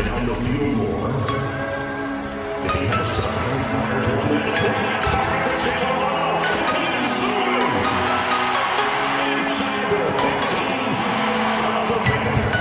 down the field more. If he has time, fires it to the play. Targets it all. Inside the 15 of the Panthers.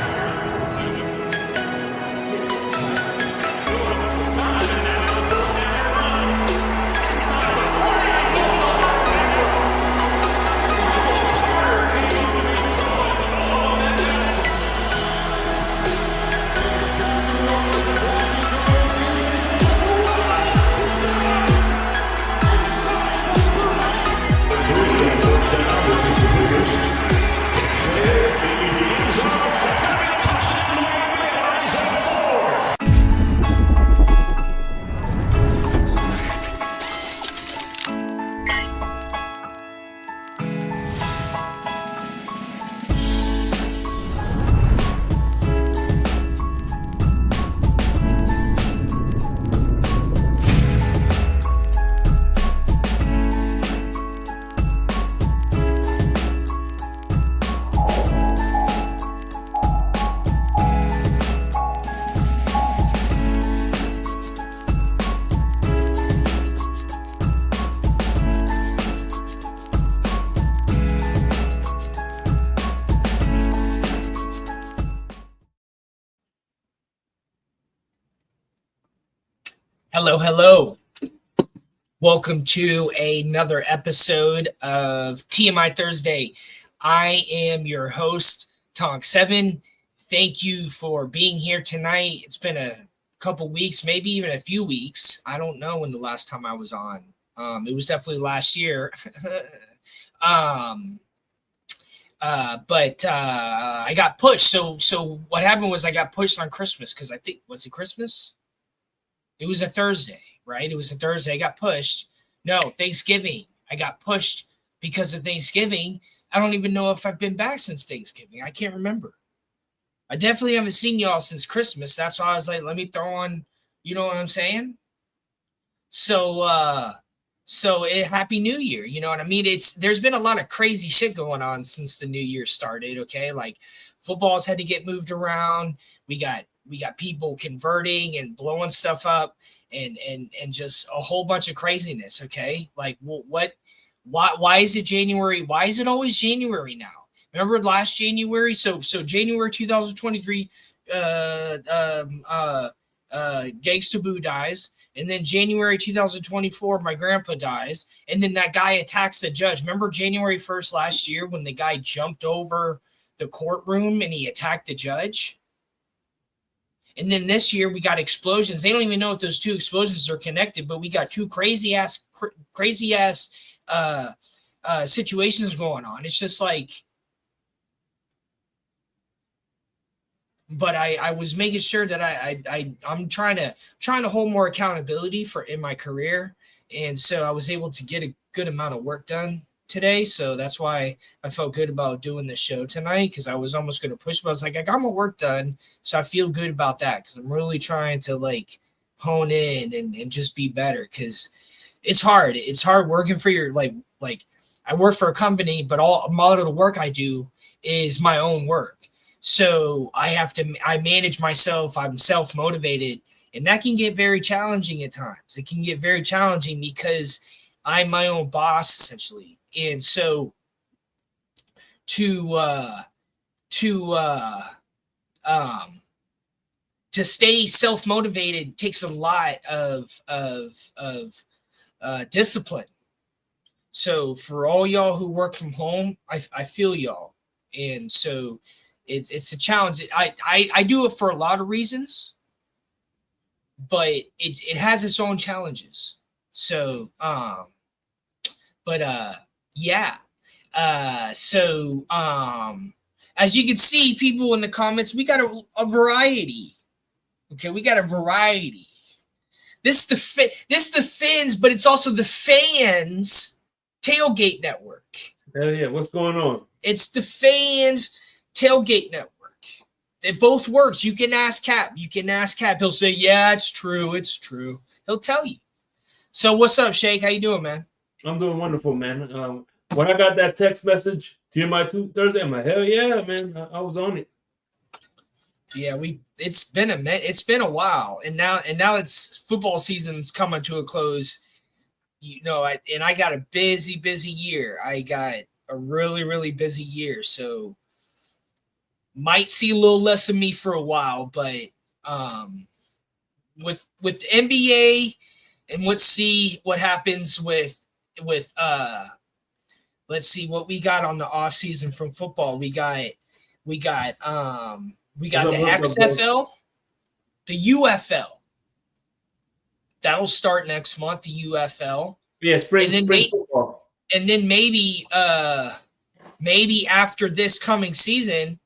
Hello. Welcome to another episode of TMI Thursday. I am your host, Tonk 7. Thank you for being here tonight. It's been a couple weeks, maybe even a few weeks. I don't know when the last time I was on. It was definitely last year. But I got pushed. So what happened was I got pushed on Christmas because I think, was it Christmas? It was a Thursday, right? It was a Thursday. I got pushed. No, Thanksgiving. I got pushed because of Thanksgiving. I don't even know if I've been back since Thanksgiving. I can't remember. I definitely haven't seen y'all since Christmas. That's why I was like, let me throw on, you know what I'm saying? So Happy New Year. You know what I mean? There's been a lot of crazy shit going on since the new year started, okay? Like football's had to get moved around. We got people converting and blowing stuff up and just a whole bunch of craziness. Okay. Like why is it January? Why is it always January now? Remember last January? So January 2023, Gangsta Boo dies. And then January 2024, my grandpa dies. And then that guy attacks the judge. Remember January 1st last year when the guy jumped over the courtroom and he attacked the judge? And then this year we got explosions. They don't even know if those two explosions are connected, but we got two crazy ass situations going on. It's just like, but I was making sure that I'm trying to hold more accountability in my career, and so I was able to get a good amount of work done today. So that's why I felt good about doing this show tonight, because I was almost going to push, but I was like, I got my work done. So I feel good about that, because I'm really trying to like hone in and just be better, because it's hard. It's hard working for your like I work for a company, but a lot of the work I do is my own work. So I manage myself. I'm self-motivated, and that can get very challenging at times. It can get very challenging because I'm my own boss essentially. And so to stay self-motivated takes a lot of discipline. So for all y'all who work from home, I feel y'all. And so it's a challenge. I do it for a lot of reasons, but it has its own challenges. So yeah. So as you can see, people in the comments, we got a variety. Okay, we got a variety. This is the Fins, but it's also the Fans Tailgate Network. Hell yeah, what's going on? It's the Fans Tailgate Network. It both works. You can ask Cap. He'll say, yeah, it's true. He'll tell you. So what's up, Shake? How you doing, man? I'm doing wonderful, man. When I got that text message, TMI Thursday, I'm like, hell yeah, man. I was on it. Yeah, it's been a while, and now it's football season's coming to a close. I got a busy year. I got a really busy year, so might see a little less of me for a while. But with NBA, and let's see what happens with let's see what we got on the off season from football. We got the XFL, the UFL. That'll start next month, the UFL. Yeah, spring football. And then maybe after this coming season,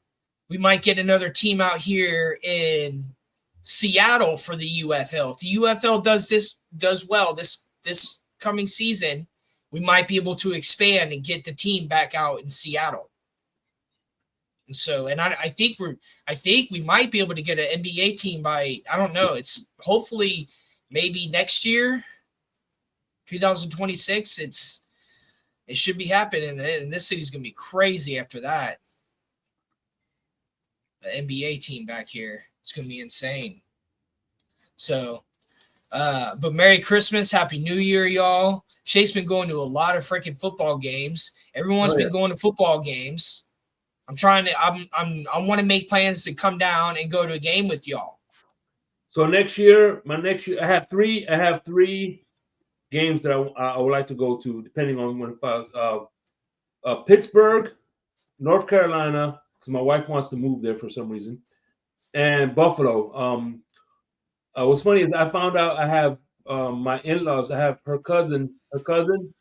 we might get another team out here in Seattle for the UFL. If the UFL does well this coming season, we might be able to expand and get the team back out in Seattle. And so, I think we might be able to get an NBA team by, I don't know, it's hopefully maybe next year, 2026. It should be happening, and this city's gonna be crazy after that. The NBA team back here, it's gonna be insane. So, but Merry Christmas, Happy New Year, y'all. Shay's been going to a lot of freaking football games. Everyone's been going to football games. I want to make plans to come down and go to a game with y'all. So next year, I have three games that I would like to go to, depending on when it falls. Pittsburgh, North Carolina, because my wife wants to move there for some reason, and Buffalo. What's funny is I found out I have my in-laws. I have her cousin. Her cousin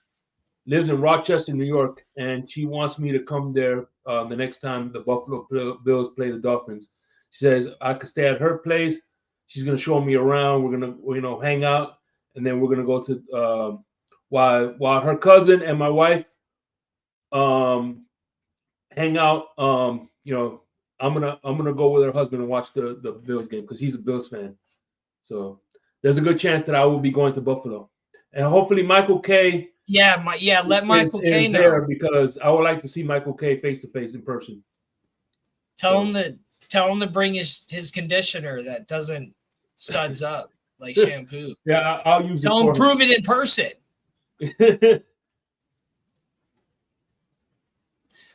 lives in Rochester, New York, and she wants me to come there the next time the Buffalo Bills play the Dolphins. She says I could stay at her place. She's gonna show me around. We're gonna hang out, and then we're gonna go to while her cousin and my wife hang out. I'm gonna go with her husband and watch the Bills game because he's a Bills fan. So there's a good chance that I will be going to Buffalo, and hopefully Michael K. Let Michael K know there because I would like to see Michael K face to face in person. Tell him to bring his conditioner that doesn't suds up like shampoo. Yeah, I'll use. Tell him prove it in person.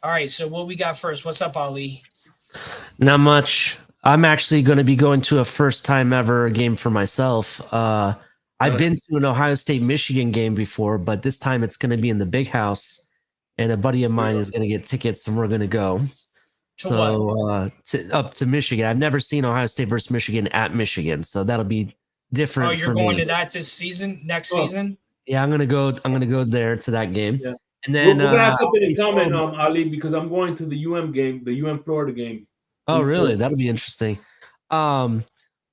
All right, so what we got first? What's up, Ali? Not much. I'm actually going to be going to a first time ever game for myself. I've been to an Ohio State Michigan game before, but this time it's going to be in the big house, and a buddy of mine is going to get tickets, and we're going to go. Up to Michigan. I've never seen Ohio State versus Michigan at Michigan, so that'll be different. Oh, you're going to that this season, next season? Yeah, I'm gonna go there to that game. Yeah. And then we're gonna have something in common, Ali, because I'm going to the UM game, the UM Florida game. Oh, really? That'll be interesting.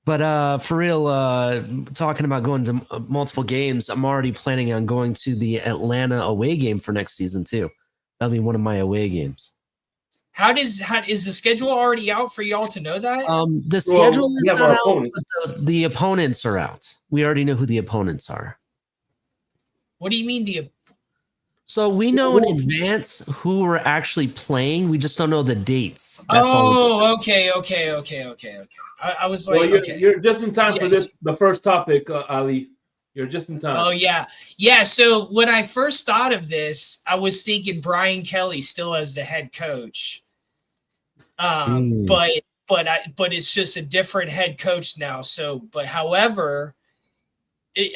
But for real, talking about going to multiple games, I'm already planning on going to the Atlanta away game for next season too. That'll be one of my away games. How is the schedule already out for y'all to know that? The schedule is not out, but the opponents are out. We already know who the opponents are. What do you mean So we know in advance who we're actually playing. We just don't know the dates. That's okay. I was like, you're just in time for the first topic, Ali. You're just in time. Oh yeah. So when I first thought of this, I was thinking Brian Kelly still as the head coach. But it's just a different head coach now. So, but however,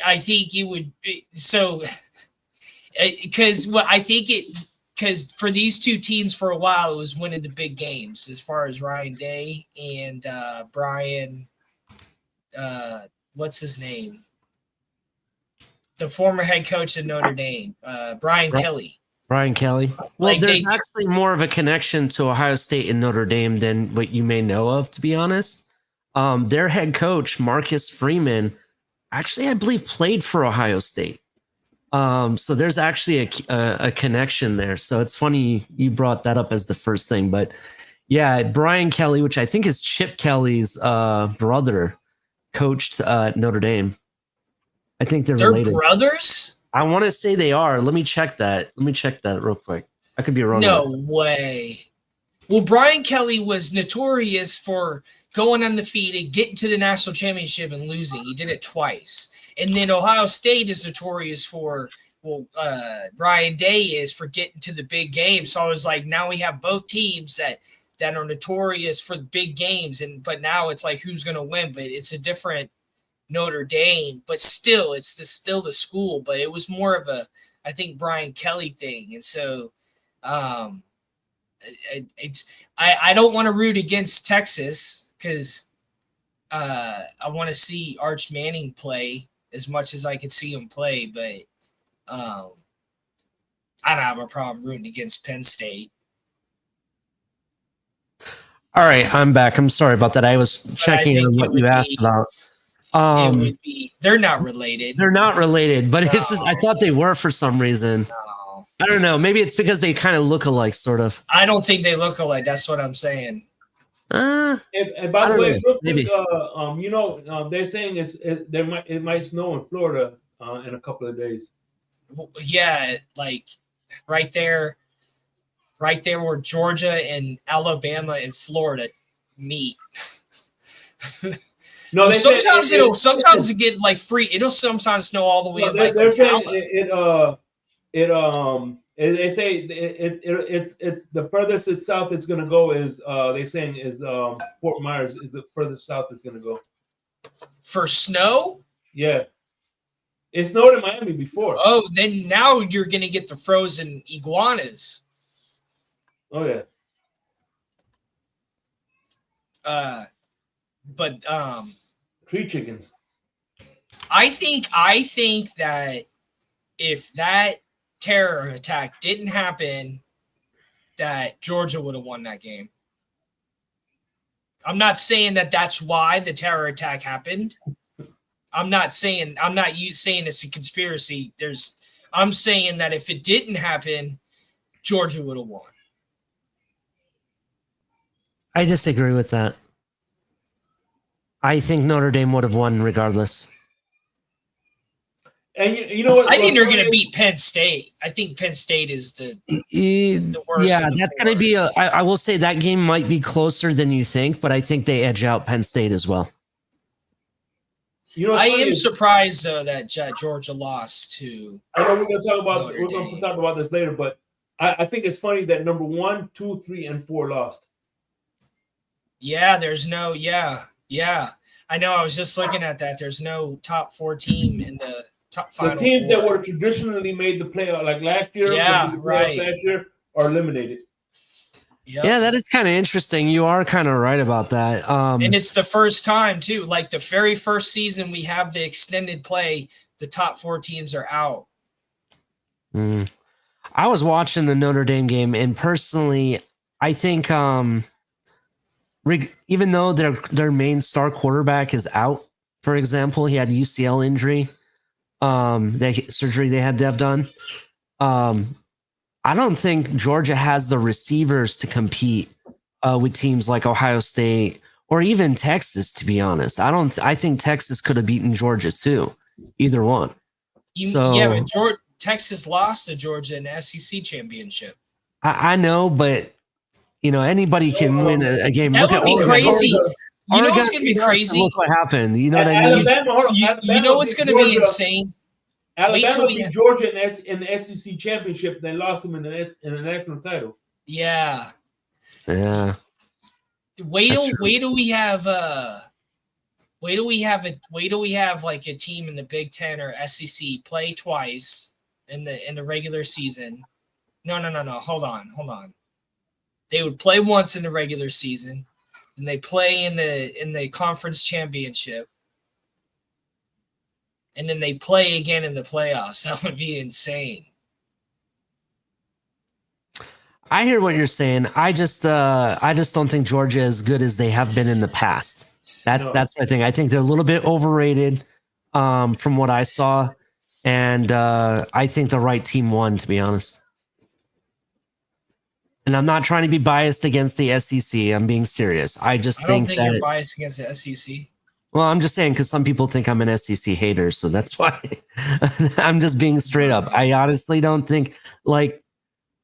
I think you would because for these two teams for a while it was winning the big games as far as Ryan Day and Brian. What's his name? The former head coach of Notre Dame, Brian Kelly. Brian Kelly. Well, there's actually more of a connection to Ohio State and Notre Dame than what you may know of, to be honest. Their head coach, Marcus Freeman, actually, I believe, played for Ohio State. So there's actually a connection there. So it's funny you brought that up as the first thing. But yeah, Brian Kelly, which I think is Chip Kelly's brother, coached Notre Dame. I think they're related. Brothers? I want to say they are. Let me check that. Real quick. I could be wrong. No way. Well, Brian Kelly was notorious for going undefeated, getting to the national championship and losing. He did it twice. And then Ohio State is notorious for, Ryan Day is for getting to the big game. So I was like, now we have both teams that are notorious for the big games. But now it's like, who's going to win? But it's a different Notre Dame, but still, it's still the school. But it was more of a, I think, Brian Kelly thing. And so I don't want to root against Texas because I want to see Arch Manning play as much as I could see him play, but I don't have a problem rooting against Penn State. All right, I'm back. I'm sorry about that. I was checking on what you asked about. It would be. They're not related. They're not related, but it's. I thought they were for some reason. No. I don't know. Maybe it's because they kind of look alike, sort of. I don't think they look alike. That's what I'm saying. And by the way, maybe. They're saying it might snow in Florida in a couple of days. Yeah, like right there where Georgia and Alabama and Florida meet. No, sometimes it get like free. It'll sometimes snow all the way. They're saying they say it's the furthest south it's going to go is they're saying is Fort Myers is the furthest south it's going to go for snow. Yeah, it snowed in Miami before. Oh, then now you're going to get the frozen iguanas. Oh yeah. But tree chickens. I think that if that terror attack didn't happen, that Georgia would have won that game. I'm not saying that that's why the terror attack happened. I'm not saying it's a conspiracy. I'm saying that if it didn't happen, Georgia would have won. I disagree with that. I think Notre Dame would have won regardless. And you know what? I think they're going to beat Penn State. I think Penn State is the worst. Yeah, that's going to be I will say that game might be closer than you think, but I think they edge out Penn State as well. I am surprised though that Georgia lost to. I know we're going to talk about this later, but I think it's funny that number 1, 2, 3, and 4 lost. Yeah, there's no. Yeah. I know. I was just looking at that. There's no top 4 team in the top 5. The teams that were traditionally made the playoff, like last year, right, last year, are eliminated. Yep. Yeah, that is kind of interesting. You are kind of right about that. And it's the first time too. Like the very first season, we have the extended play. The top 4 teams are out. I was watching the Notre Dame game, and personally, I think even though their main star quarterback is out, for example, he had UCL injury, surgery they had to have done. I don't think Georgia has the receivers to compete with teams like Ohio State or even Texas, to be honest. I think Texas could have beaten Georgia too, either one. But Texas lost to Georgia in the SEC championship. I know, but anybody can win a game. That would be crazy. You know what's going to be crazy? Look what happened. You know what I mean? You know what's going to be insane? Alabama beat Georgia in the SEC championship. They lost them in the national title. Yeah. Yeah. Wait till we have like a team in the Big Ten or SEC play twice in the regular season. No. Hold on. They would play once in the regular season, and they play in the conference championship, and then they play again in the playoffs. That would be insane. I hear what you're saying. I just don't think Georgia is as good as they have been in the past. That's my thing. I think they're a little bit overrated from what I saw, and I think the right team won, to be honest. And I'm not trying to be biased against the SEC. I'm being serious. I don't think you're biased against the SEC. Well, I'm just saying because some people think I'm an SEC hater, so that's why I'm just being straight up. I honestly don't think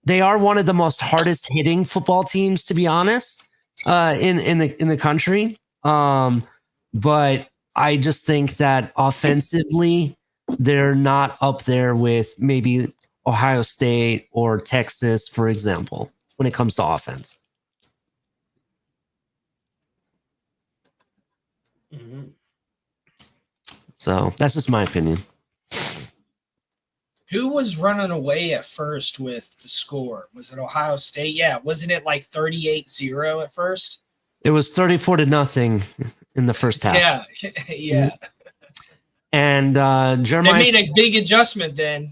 they are one of the most hardest hitting football teams, to be honest, in the country. But I just think that offensively, they're not up there with maybe Ohio State or Texas, for example, when it comes to offense. Mm-hmm. So that's just my opinion. Who was running away at first with the score? Was it Ohio State? Yeah, wasn't it like 38-0 at first? It was 34-0 in the first half. Yeah, yeah. And They Jeremiah, made a big adjustment then.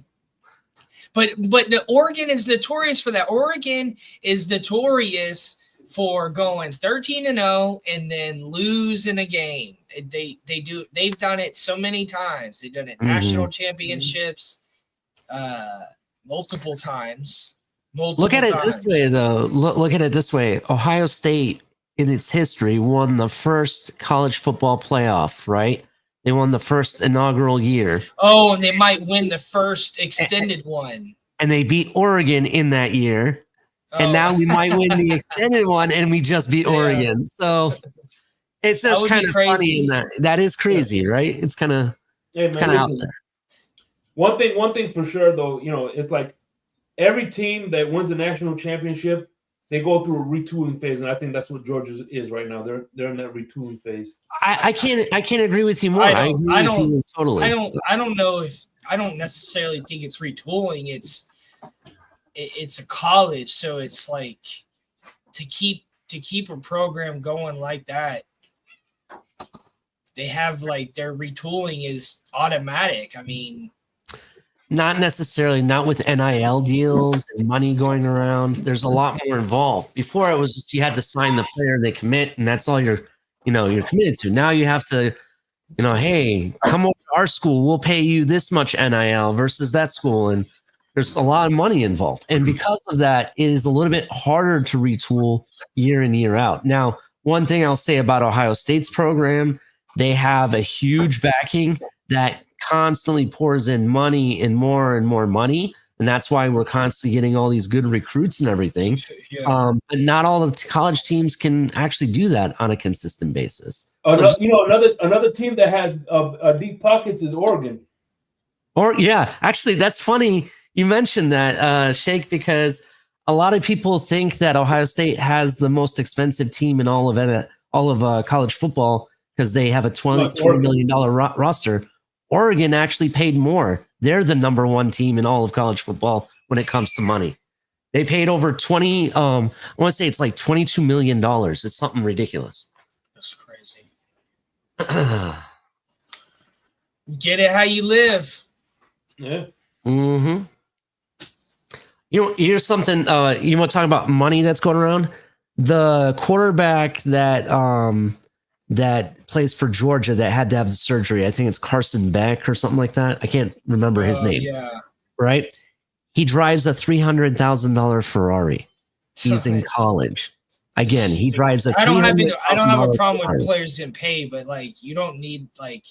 But the Oregon is notorious for that. Oregon is notorious for going 13-0 and then losing a game. They've done it so many times. They've done it national championships multiple times. Look at it this way, though. Look at it this way. Ohio State, in its history, won the first college football playoff, right? They won the first inaugural year. Oh, and they might win the first extended one. And they beat Oregon in that year. Oh. And now we might win the extended one, and we just beat Oregon. So it's just kind of funny in that. That is crazy, right? It's kind of out there. One thing for sure, though, it's like every team that wins the national championship, they go through a retooling phase, and I think that's what Georgia is right now. They're in that retooling phase. I can't agree with you more. I don't totally. I don't necessarily think it's retooling. It's a college, so it's like to keep a program going like that. They have like their retooling is automatic. I mean. Not necessarily, not with NIL deals and money going around. There's a lot more involved. Before it was just you had to sign the player, they commit, and that's all you're committed to. Now you have to, hey, come over to our school, we'll pay you this much NIL versus that school, and there's a lot of money involved. And because of that, it is a little bit harder to retool year in, year out. Now, one thing I'll say about Ohio State's program, they have a huge backing that constantly pours in money and more money, and that's why we're constantly getting all these good recruits and everything. Yeah. But not all the college teams can actually do that on a consistent basis. Another team that has deep pockets is Oregon. Actually, that's funny you mentioned that, Shake, because a lot of people think that Ohio State has the most expensive team in all of college football because they have a $20 million roster. Oregon actually paid more. They're the number one team in all of college football when it comes to money. They paid over I want to say it's like $22 million. It's something ridiculous. That's crazy. Get it how you live. Yeah. Mm-hmm. Here's something, you want to talk about money that's going around? The quarterback that plays for Georgia that had to have the surgery. I think it's Carson Beck or something like that. I can't remember his name. Yeah. Right? He drives a $300,000 Ferrari. He's in college. Again, he drives a $300,000 I don't have a problem with players getting paid, but like you don't need like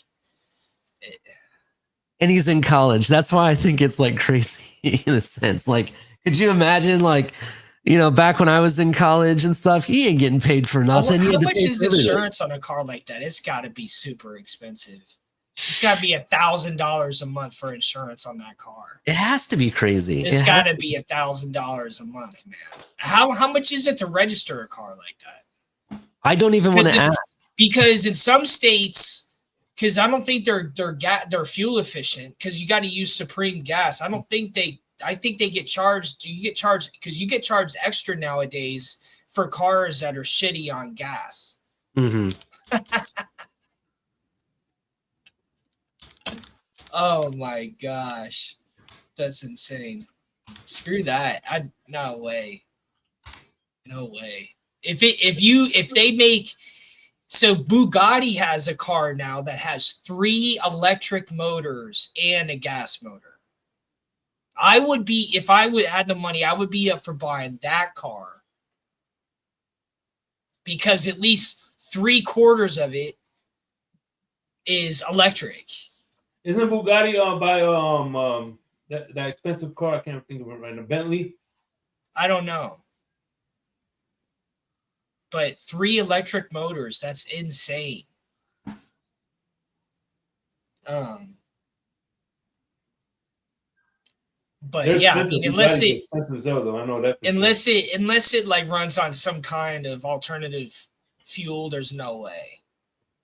and he's in college. That's why I think it's like crazy in a sense. Like, could you imagine like back when I was in college and stuff, he ain't getting paid for nothing. How much is insurance on a car like that? It's got to be super expensive. It's got to be $1,000 a month for insurance on that car. It has to be crazy. It's got to be $1,000 a month, man. How much is it to register a car like that? I don't even want to ask. Because in some states, because I don't think they're fuel efficient because you got to use Supreme gas. I think they get charged. You get charged because you get charged extra nowadays for cars that are shitty on gas. Mm-hmm. Oh my gosh, that's insane. Screw that. No way. If they make so Bugatti has a car now that has 3 electric motors and a gas motor. I would be, if I had the money, I would be up for buying that car because at least 3/4 of it is electric. Isn't Bugatti by that expensive car? I can't think of it right now. Bentley. I don't know. but 3 electric motors, that's insane. But They're yeah, I expensive. mean, unless it expensive as hell, though. I know that. unless it like runs on some kind of alternative fuel, there's no way.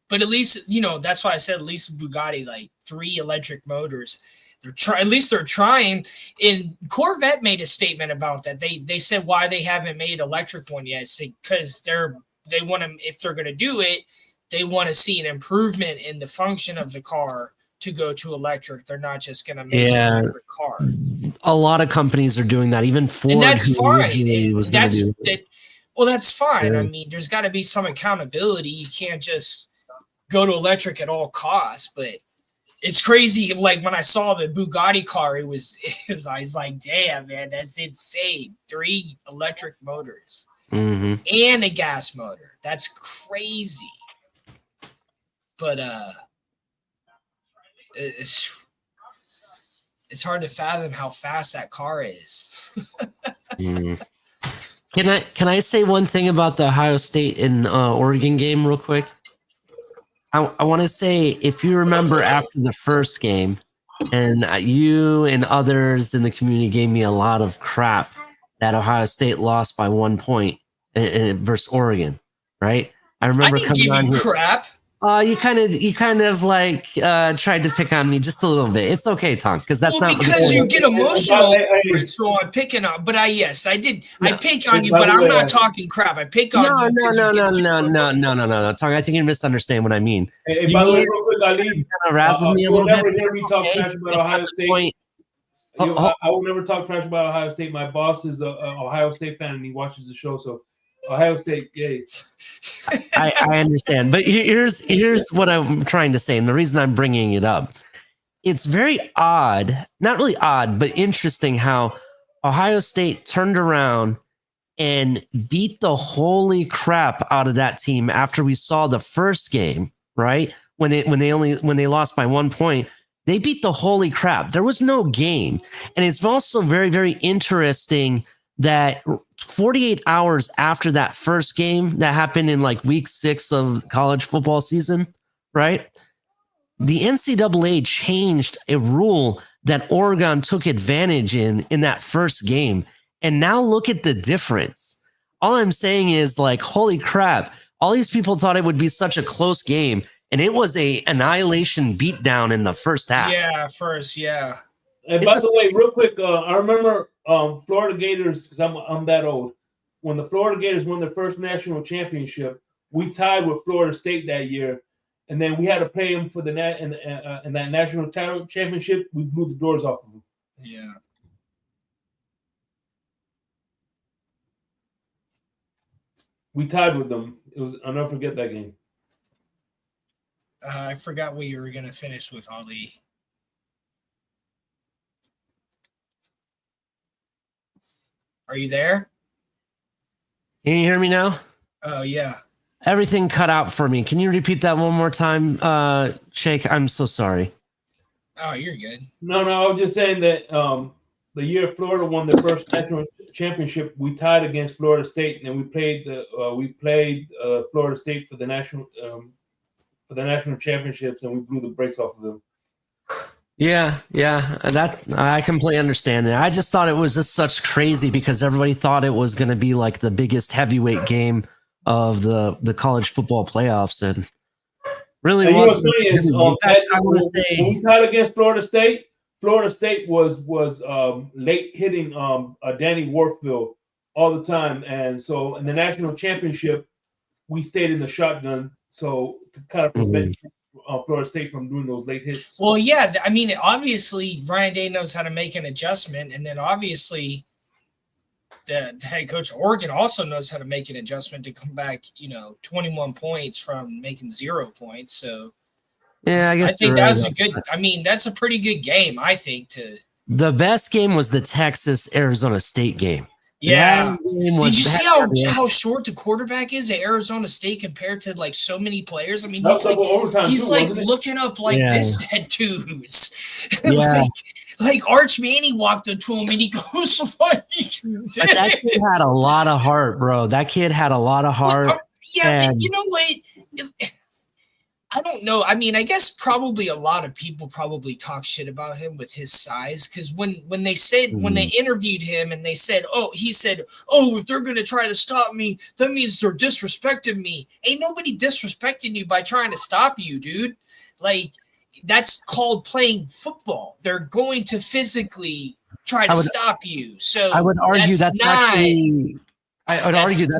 But at least, you know, that's why I said at least Bugatti, like 3 electric motors. At least they're trying. And Corvette made a statement about that. They said why they haven't made electric one yet. Because they want to, if they're going to do it, they want to see an improvement in the function of the car to go to electric. They're not just going to make an electric car. A lot of companies are doing that. Even Ford, and that's fine. That's fine. Yeah. I mean, there's got to be some accountability. You can't just go to electric at all costs. But it's crazy. Like when I saw the Bugatti car, I was like, damn, man, that's insane. 3 electric motors and a gas motor. That's crazy. But it's hard to fathom how fast that car is. Can I say one thing about the Ohio State and Oregon game real quick? I want to say, if you remember after the first game, and you and others in the community gave me a lot of crap that Ohio State lost by 1 point versus Oregon, right? I remember didn't give you crap. You kind of like tried to pick on me just a little bit. It's okay, Tonk, because that's not because you get emotional. So I'm picking on, but I did. No. I pick on you, but I'm not talking crap. I pick on you. No, Tonk. I think you misunderstand what I mean. Hey, by the way, real quick, Ali, razzles me a little bit. You'll never hear me talk trash about Ohio State. I will never talk trash about Ohio State. My boss is a Ohio State fan, and he watches the show, so. Ohio State, yay. I understand. But here's what I'm trying to say. And the reason I'm bringing it up, it's very odd, not really odd, but interesting how Ohio State turned around and beat the holy crap out of that team after we saw the first game, right? When they lost by 1 point, they beat the holy crap. There was no game. And it's also very, very interesting that 48 hours after that first game that happened in like week 6 of college football season, right? The NCAA changed a rule that Oregon took advantage in that first game. And now look at the difference. All I'm saying is like, holy crap. All these people thought it would be such a close game. And it was a annihilation beatdown in the first half. Yeah. And by the way, real quick, I remember Florida Gators, because I'm that old. When the Florida Gators won their first national championship, we tied with Florida State that year, and then we had to play them for in that national title championship. We blew the doors off of them. Yeah. We tied with them. I'll never forget that game. I forgot what you were going to finish with, Ali. Are you there? Can you hear me now? Oh, yeah. Everything cut out for me. Can you repeat that one more time, Shake? I'm so sorry. Oh, you're good. No, I was just saying that the year Florida won their first national championship, we tied against Florida State, and we played Florida State for the national championships, and we blew the brakes off of them. Yeah, that I completely understand that. I just thought it was just such crazy because everybody thought it was going to be like the biggest heavyweight game of the college football playoffs, and really wasn't. When we tied against Florida State was late hitting Danny Warfield all the time, and so in the national championship we stayed in the shotgun, so to kind of prevent. Florida State from doing those late hits. Well, yeah, I mean, obviously Ryan Day knows how to make an adjustment, and then obviously the head coach of Oregon also knows how to make an adjustment to come back, 21 points from making 0 points. So yeah, I think that was that's a pretty good game, I think. The best game was the Texas-Arizona State game. Yeah. Did you see how short the quarterback is at Arizona State compared to like so many players? I mean, he's like looking up like this at dudes. Yeah. like Arch Manning walked up to him and he goes like this. But that kid had a lot of heart, bro. That kid had a lot of heart. Yeah, but you know what? I don't know. I mean, I guess probably a lot of people probably talk shit about him with his size, because when they interviewed him and they said, he said, if they're gonna try to stop me, that means they're disrespecting me. Ain't nobody disrespecting you by trying to stop you, dude. Like, that's called playing football. They're going to physically try to stop you. So I would argue that's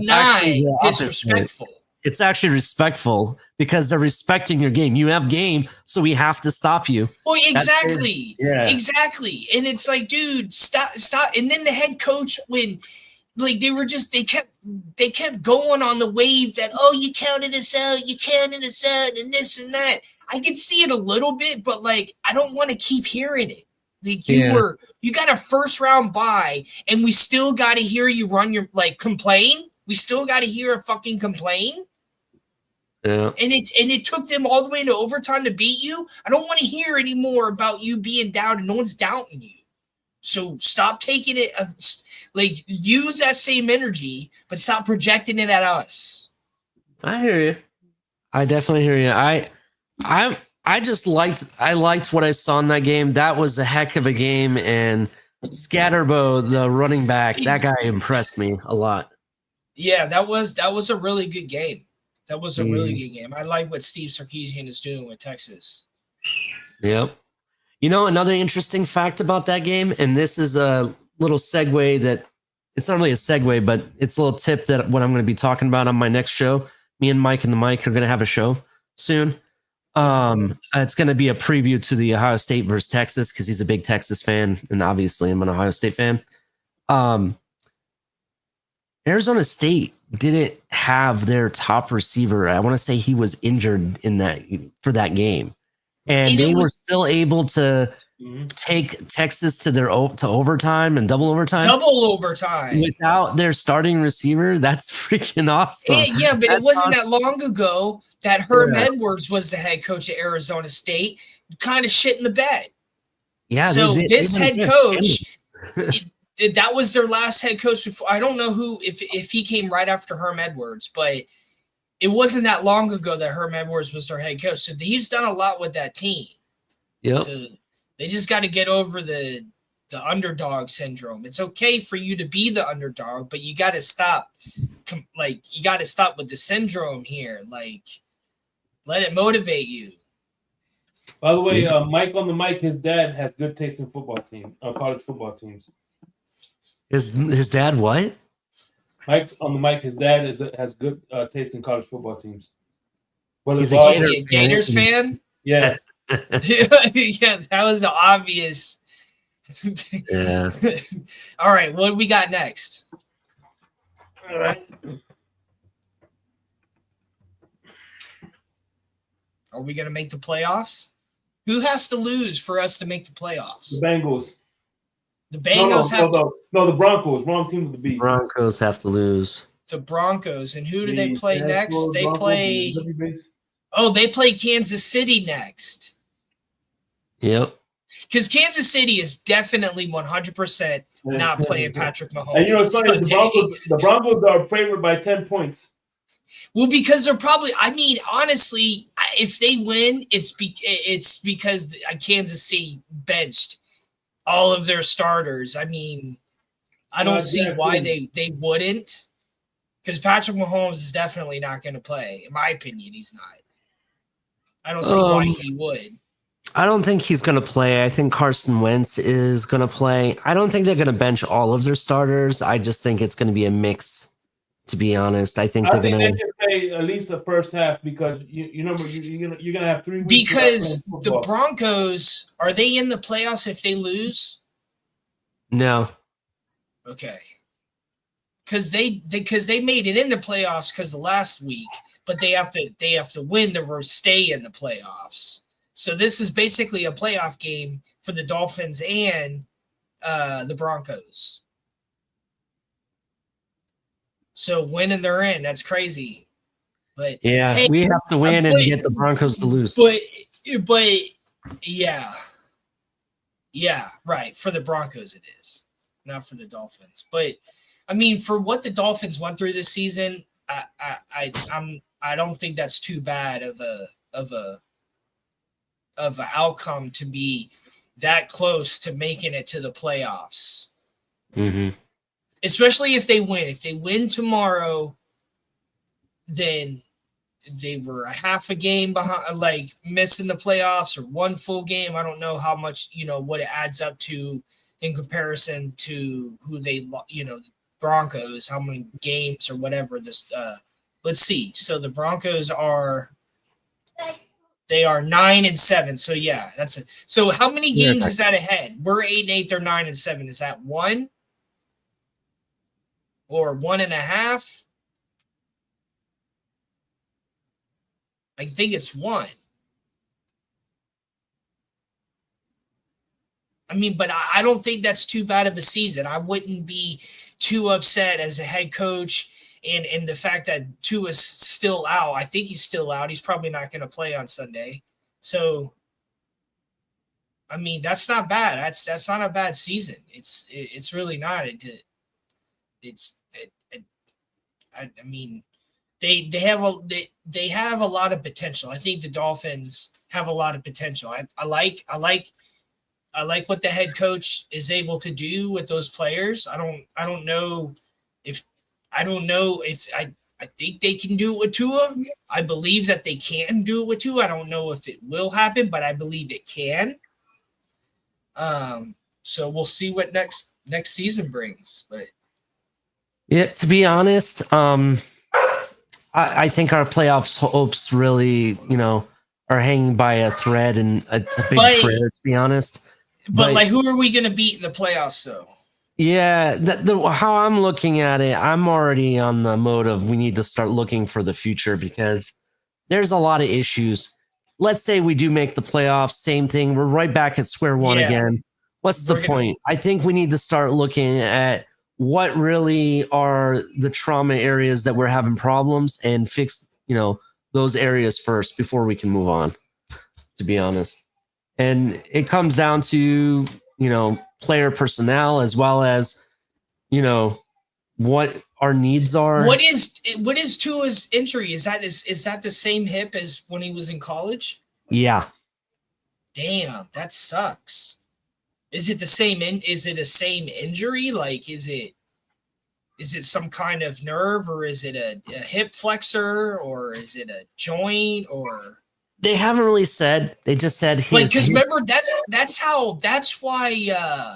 actually disrespectful. It's actually respectful because they're respecting your game. You have game, so we have to stop you. Well, exactly. Exactly. And it's like, dude, stop. And then the head coach, when like they kept going on the wave that, you counted us out, and this and that. I could see it a little bit, but like I don't want to keep hearing it. Like you got a first round bye, and we still got to hear you run your complain. We still got to hear a fucking complain. Yeah. And it took them all the way into overtime to beat you. I don't want to hear any more about you being down, and no one's doubting you. So stop taking it. Use that same energy, but stop projecting it at us. I hear you. I definitely hear you. I just liked what I saw in that game. That was a heck of a game, and Scatterbo, the running back, that guy impressed me a lot. Yeah, that was a really good game. That was a really good game. I like what Steve Sarkisian is doing with Texas. Yep. You know, another interesting fact about that game, and this is a little segue that it's not really a segue, but it's a little tip that what I'm going to be talking about on my next show. Me and Mike and the Mike are going to have a show soon. It's going to be a preview to the Ohio State versus Texas because he's a big Texas fan, and obviously I'm an Ohio State fan. Arizona State didn't have their top receiver. I want to say he was injured for that game, and they were still able to take Texas to overtime and double overtime without their starting receiver. That's freaking awesome. Yeah, but it wasn't that long ago that Herm Edwards was the head coach at Arizona State, kind of shit in the bed. Yeah. So this head coach, that was their last head coach before. I don't know if he came right after Herm Edwards, but it wasn't that long ago that Herm Edwards was their head coach. So he's done a lot with that team. Yep. So they just got to get over the underdog syndrome. It's okay for you to be the underdog, but you got to stop. You got to stop with the syndrome here. Like, let it motivate you. By the way, Mike on the mic, his dad has good taste in college football teams. His dad what? Mike on the mic, his dad has good taste in college football teams. Well, he's a Gators fan? Yeah. Yeah, that was obvious. Yeah. All right, what do we got next? All right. Are we going to make the playoffs? Who has to lose for us to make the playoffs? The Bengals. The Bengals the Broncos. Wrong team with the B. Broncos have to lose. The Broncos. And who do they play next? They play Kansas City next. Yep. Because Kansas City is definitely 100% not playing Patrick Mahomes. And you know, it's funny, the Broncos are favored by 10 points. Well, because they're probably, I mean, honestly, if they win, it's because Kansas City benched all of their starters. I mean, I don't see why they wouldn't. Because Patrick Mahomes is definitely not going to play. In my opinion, he's not. I don't see why he would. I don't think he's going to play. I think Carson Wentz is going to play. I don't think they're going to bench all of their starters. I just think it's going to be a mix, to be honest. I think they're going to play at least the first half because you're going to have 3 weeks. Because the Broncos, are they in the playoffs if they lose? No. Okay. Because they made it in the playoffs because of last week, but they have to win to stay in the playoffs. So this is basically a playoff game for the Dolphins and the Broncos. So winning, they're in. That's crazy. But yeah, hey, we have to win and get the Broncos to lose. But yeah. Yeah, right. For the Broncos, it is, not for the Dolphins. But I mean, for what the Dolphins went through this season, I don't think that's too bad of an outcome to be that close to making it to the playoffs. Mm-hmm. Especially if they win. If they win tomorrow, then they were a half a game behind, like missing the playoffs, or one full game. I don't know how much, what it adds up to in comparison to who they, Broncos, how many games or whatever. Let's see. So the Broncos are 9-7. So yeah, that's it. So how many games is that ahead? We're 8-8. They're 9-7. Is that 1 or 1.5? I think it's 1. I mean, but I don't think that's too bad of a season. I wouldn't be too upset as a head coach, and the fact that Tua's still out. I think he's still out. He's probably not going to play on Sunday. So, I mean, that's not bad. That's not a bad season. It's really not. I mean, they have a lot of potential. I think the Dolphins have a lot of potential. I like what the head coach is able to do with those players. I don't know if I think they can do it with Tua. I believe that they can do it with Tua. I don't know if it will happen, but I believe it can. So we'll see what next season brings. But yeah, to be honest, I think our playoffs hopes really, are hanging by a thread, and it's a big prayer, to be honest. But like, who are we going to beat in the playoffs, though? Yeah, how I'm looking at it, I'm already on the mode of we need to start looking for the future, because there's a lot of issues. Let's say we do make the playoffs, same thing. We're right back at square one again. What's the point? I think we need to start looking at what really are the trauma areas that we're having problems, and fix, those areas first before we can move on, to be honest. And it comes down to, player personnel, as well as, what our needs are. What is Tua's injury? Is that the same hip as when he was in college? Yeah. Damn, that sucks. Is it the same a same injury? Like, is it some kind of nerve, or is it a hip flexor, or is it a joint, or? They haven't really said. They just said his. Like, because remember, that's why.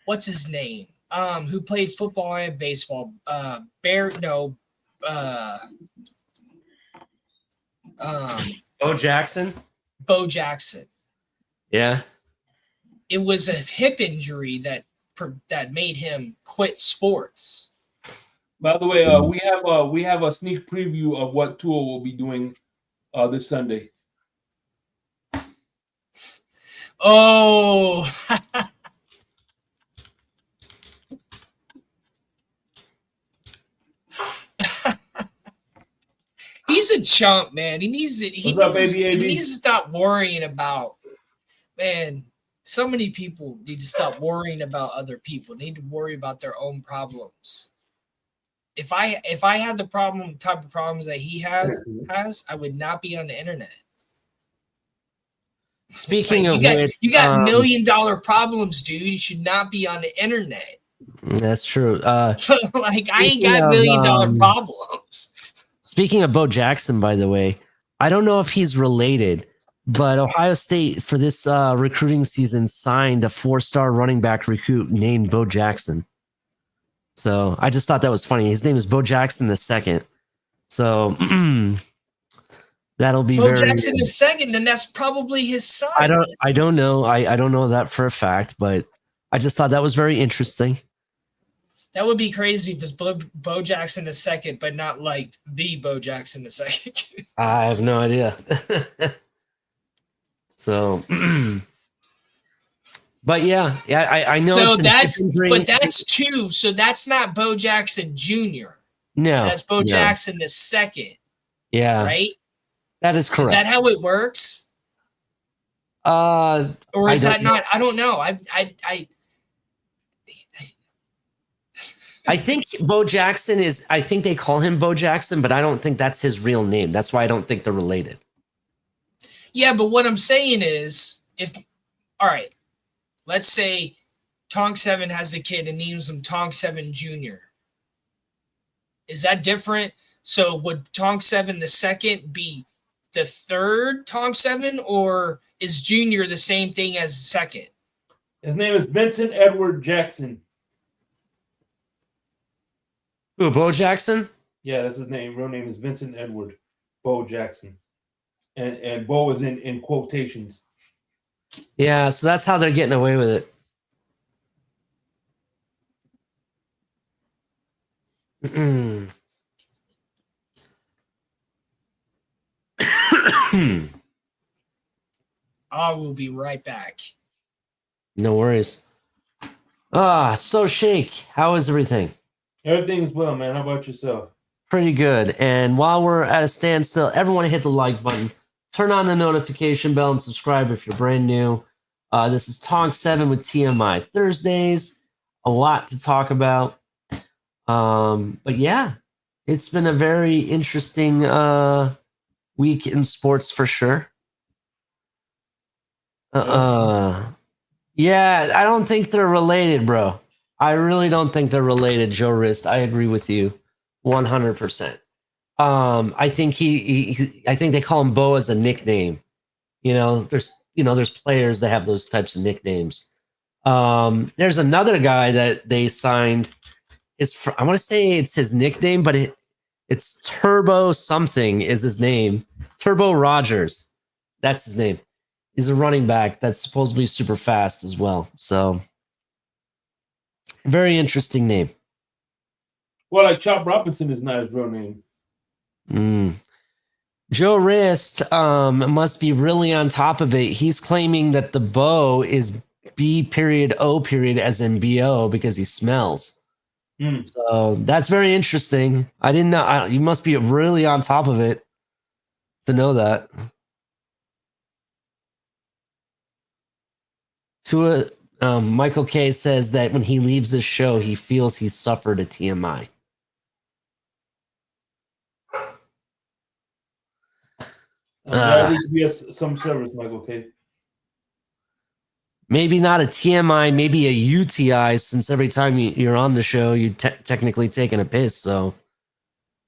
What's his name? Who played football and baseball? Bo Jackson. Bo Jackson. Yeah. It was a hip injury that made him quit sports. By the way, we have a sneak preview of what Tua will be doing this Sunday. Oh. He's a chump, man. He needs to stop worrying about, man. So many people need to stop worrying about other people. They need to worry about their own problems. If I had the type of problems that he has, I would not be on the internet. Speaking of which, you got $1 million problems, dude. You should not be on the internet. That's true. Like, I ain't got $1 million problems. Speaking of Bo Jackson, by the way, I don't know if he's related, but Ohio State for this recruiting season signed a 4-star running back recruit named Bo Jackson. So I just thought that was funny. His name is Bo Jackson II. So that'll be Bo Jackson II, and that's probably his son. I don't know. I don't know that for a fact, but I just thought that was very interesting. That would be crazy if it's Bo Jackson II, but not like the Bo Jackson II. I have no idea. So, but yeah, I know. So that's two. So that's not Bo Jackson Jr. No, that's Bo Jackson II. Yeah, right. That is correct. Is that how it works? Or is that not? I don't know. I think Bo Jackson is. I think they call him Bo Jackson, but I don't think that's his real name. That's why I don't think they're related. Yeah, but what I'm saying is, all right, let's say Tonk 7 has a kid and names him Tonk 7 Jr. Is that different? So would Tonk 7 the second be the third Tonk 7, or is Junior the same thing as second? His name is Vincent Edward Jackson. Who, Bo Jackson? Yeah, that's his name. Real name is Vincent Edward Bo Jackson. And Bo is in quotations. Yeah, so that's how they're getting away with it. I will be right back. No worries. So Shake, how is everything? Everything's well, man. How about yourself? Pretty good. And while we're at a standstill, everyone hit the like button, turn on the notification bell, and subscribe if you're brand new. This is Tonk 7 with TMI Thursdays. A lot to talk about. But yeah, it's been a very interesting week in sports for sure. Yeah, I don't think they're related, bro. I really don't think they're related, Joe Rist. I agree with you 100%. I think I think they call him Bo as a nickname. There's players that have those types of nicknames. There's another guy that they signed. I want to say it's his nickname, but it's Turbo something is his name. Turbo Rogers. That's his name. He's a running back that's supposed to be super fast as well. So, very interesting name. Well, like Chop Robinson is not his real name. Joe Rist must be really on top of it. He's claiming that the Bo is B.O. as in B.O. because he smells. So that's very interesting. I didn't know. You must be really on top of it to know that. Michael K says that when he leaves the show, he feels he's suffered a TMI. That would be some service, Michael K. Maybe not a TMI, maybe a UTI, since every time you're on the show, you're technically taking a piss. So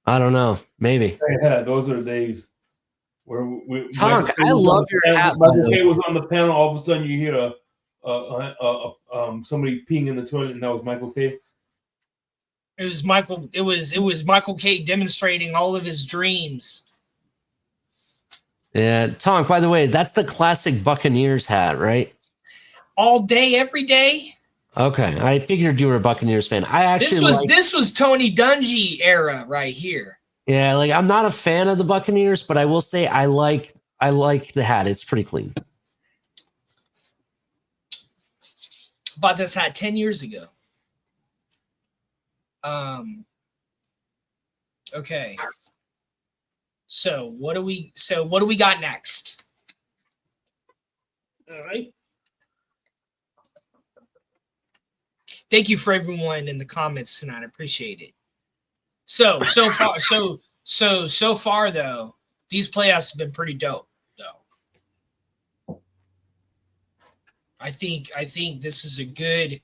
I don't know. Maybe. Yeah, those are the days where Tonk, I love your hat. Michael K was on the panel. All of a sudden, you hear somebody peeing in the toilet, and that was Michael K. It was Michael. It was Michael K demonstrating all of his dreams. Yeah, Tonk. By the way, that's the classic Buccaneers hat, right? All day, every day. Okay, I figured you were a Buccaneers fan. I actually this was Tony Dungy era right here. Yeah, like I'm not a fan of the Buccaneers, but I will say I like the hat. It's pretty clean. Bought this hat 10 years ago. Okay. So what do we got next? All right. Thank you for everyone in the comments tonight. I appreciate it. So far though, these playoffs have been pretty dope though. I think this is a good.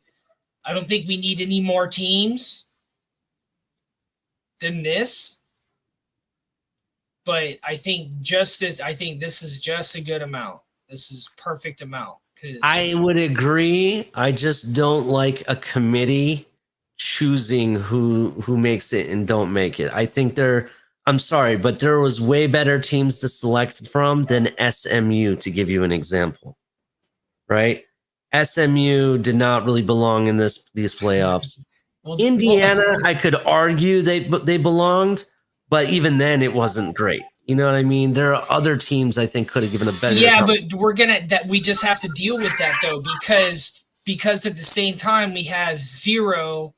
I don't think we need any more teams than this. But I think this is just a good amount. This is perfect amount. I would agree. I just don't like a committee choosing who makes it and don't make it. I think I'm sorry, but there was way better teams to select from than SMU, to give you an example. Right? SMU did not really belong in these playoffs. Indiana, I could argue they belonged, but even then it wasn't great. You know what I mean? There are other teams I think could have given a better. Yeah, but we just have to deal with that though, because at the same time we have 0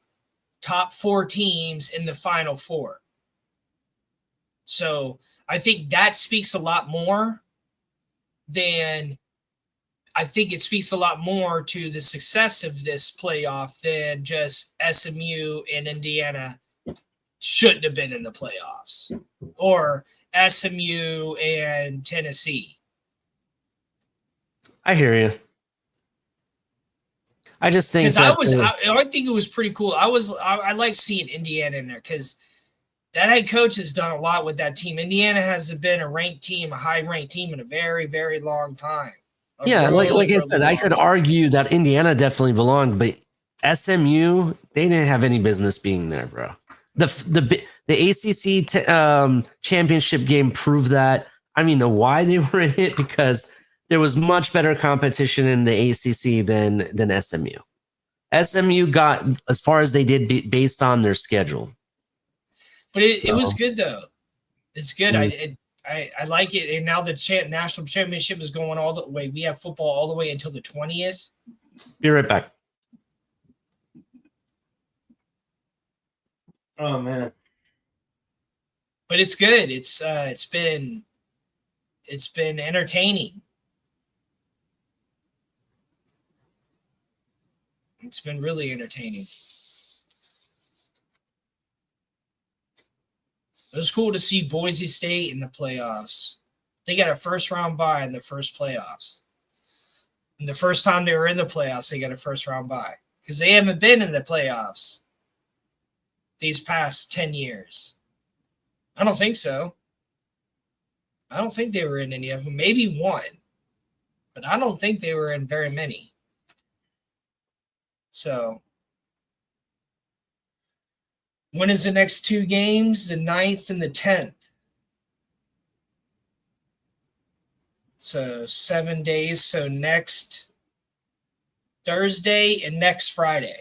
top 4 teams in the Final Four. So I think that speaks a lot more than I think it speaks a lot more to the success of this playoff than just SMU and Indiana shouldn't have been in the playoffs, or SMU and Tennessee. I hear you. I just think because I think it was pretty cool. I like seeing Indiana in there because that head coach has done a lot with that team. Indiana has been a ranked team, a high ranked team in a very, very long time. Yeah, like I said, I could argue that Indiana definitely belonged, but SMU, they didn't have any business being there, bro. The ACC championship game proved that. I mean, know why they were in it, because there was much better competition in the ACC than SMU. SMU got as far as they did based on their schedule. But it was good though. It's good. I like it. And now the national championship is going all the way. We have football all the way until the 20th. Be right back. Oh man. But it's good. It's been entertaining. It's been really entertaining. It was cool to see Boise State in the playoffs. They got a first-round bye in the first playoffs. And the first time they were in the playoffs, they got a first-round bye. Because they haven't been in the playoffs these past 10 years. I don't think so. I don't think they were in any of them. Maybe one. But I don't think they were in very many. So, when is the next two games? The 9th and the 10th. So 7 days. So next Thursday and next Friday.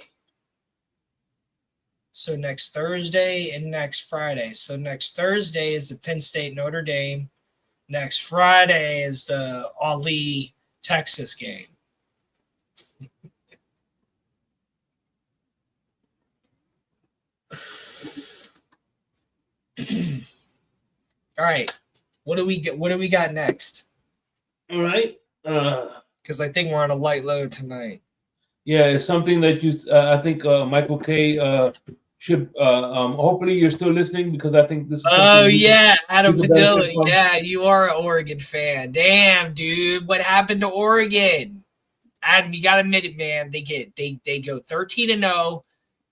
So next Thursday and next Friday. So next Thursday is the Penn State Notre Dame. Next Friday is the Ali Texas game. All right. What do we got next? All right. Because I think we're on a light load tonight. Yeah, it's something that you. I think Michael K. Should. Hopefully, you're still listening, because I think this is. Oh yeah, Adam people Padilla. Yeah, you are an Oregon fan. Damn, dude, what happened to Oregon? Adam, you gotta admit it, man. They go 13-0.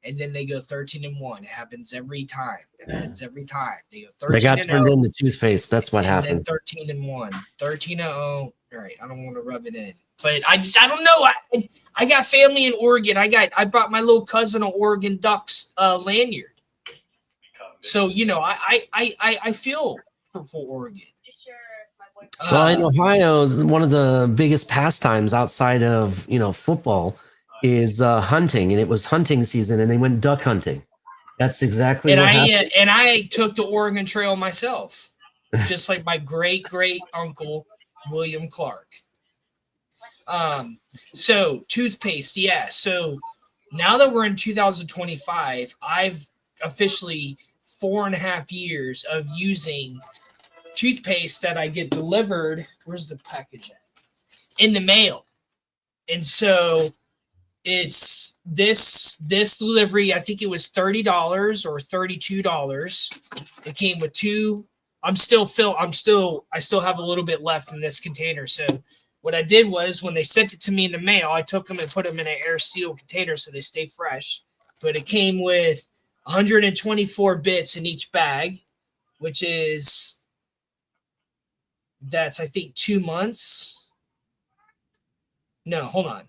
And then they go 13-1. It happens every time. It happens every time. They go 13-0. They got turned into toothpaste. That's what happened. 13-1. 13-0. All right. I don't want to rub it in. But I don't know. I got family in Oregon. I brought my little cousin an Oregon Ducks lanyard. So, I feel for Oregon. Well, in Ohio, one of the biggest pastimes outside of football is hunting, and it was hunting season, and they went duck hunting. That's exactly what happened. And I took the Oregon Trail myself, just like my great uncle William Clark. So toothpaste, yeah. So now that we're in 2025, I've officially 4.5 years of using toothpaste that I get delivered. Where's the package at? In the mail. And so it's this delivery. I think it was $30 or $32. It came with two. I still have a little bit left in this container. So what I did was, when they sent it to me in the mail, I took them and put them in an air sealed container so they stay fresh. But it came with 124 bits in each bag, which is, that's I think 2 months. No, hold on.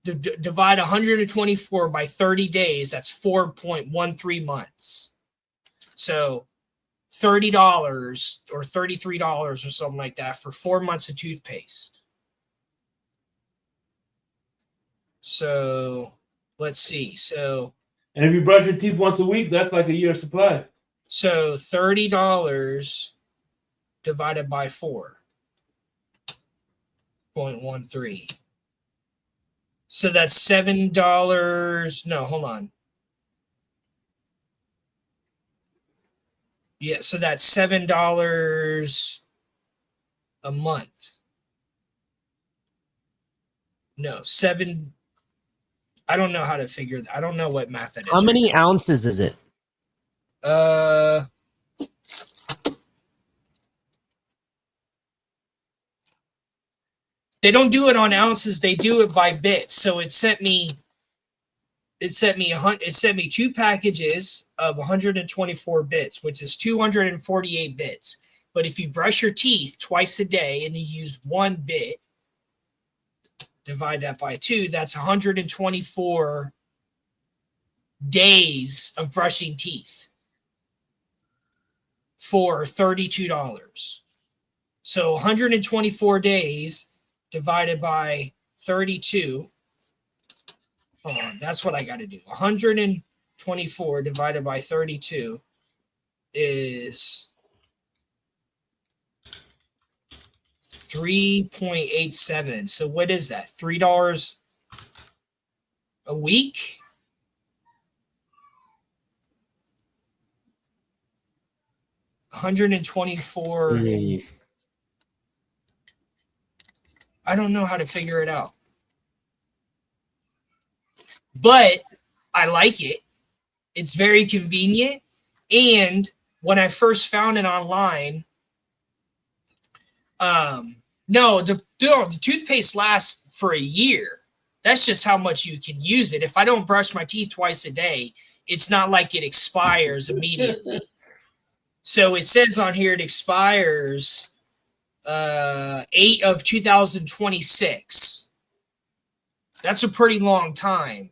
Divide 124 by 30 days. That's 4.13 months. So $30 or $33 or something like that for 4 months of toothpaste. So let's see. So, and if you brush your teeth once a week, that's like a year's supply. So $30 divided by 4.13. So that's $7. No, hold on. Yeah, so that's $7 a month. No, 7. I don't know how to figure that. I don't know what math that is. How many ounces is it? They don't do it on ounces. They do it by bits. So it sent me 2 packages of 124 bits, which is 248 bits. But if you brush your teeth twice a day and you use 1 bit, divide that by 2, that's 124 days of brushing teeth for $32. So 124 days divided by 32. Hold on, that's what I got to do. 124 divided by 32 is 3.87. So what is that? $3 a week? $124. I don't know how to figure it out. But I like it. It's very convenient. And when I first found it online, the toothpaste lasts for a year. That's just how much you can use it. If I don't brush my teeth twice a day, it's not like it expires immediately. So it says on here it expires 8 of 2026. That's a pretty long time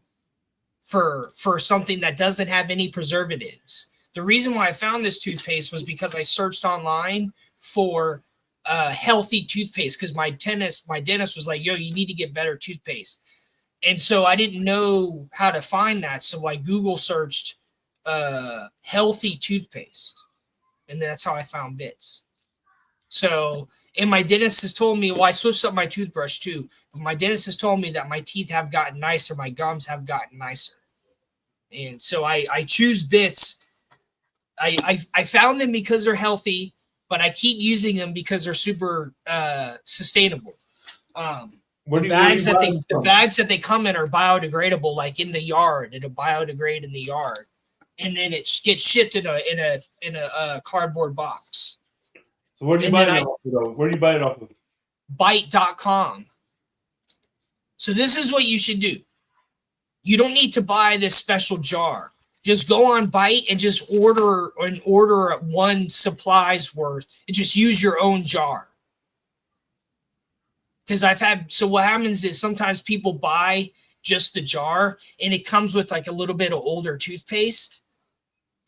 for something that doesn't have any preservatives. The reason why I found this toothpaste was because I searched online for healthy toothpaste because my dentist was like, yo, you need to get better toothpaste. And so I didn't know how to find that. So I Google searched healthy toothpaste. And that's how I found Bits. So, and my dentist has told me, well, I switched up my toothbrush too. But my dentist has told me that my teeth have gotten nicer. My gums have gotten nicer. And so I choose Bits. I found them because they're healthy, but I keep using them because they're super sustainable. The bags that they come in are biodegradable, like in the yard. It'll biodegrade in the yard. And then it gets shipped in a cardboard box. So where do you buy it off of, though? Where do you buy it off of? Byte.com. So this is what you should do. You don't need to buy this special jar. Just go on Byte and just order one supply's worth and just use your own jar. Because so what happens is sometimes people buy just the jar and it comes with like a little bit of older toothpaste.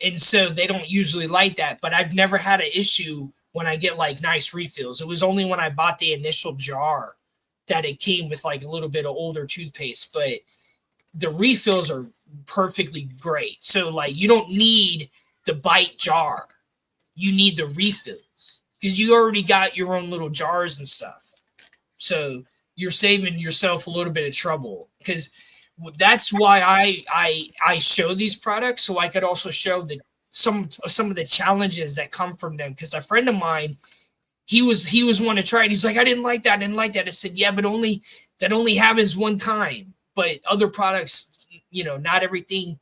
And so they don't usually like that, but I've never had an issue when I get like nice refills. It was only when I bought the initial jar that it came with like a little bit of older toothpaste, but the refills are perfectly great. So like you don't need the Byte jar. You need the refills because you already got your own little jars and stuff. So you're saving yourself a little bit of trouble because that's why I show these products, so I could also show some of the challenges that come from them. Because a friend of mine, he was wanting to try it. He's like, I didn't like that. I said, yeah, but that only happens one time. But other products, not everything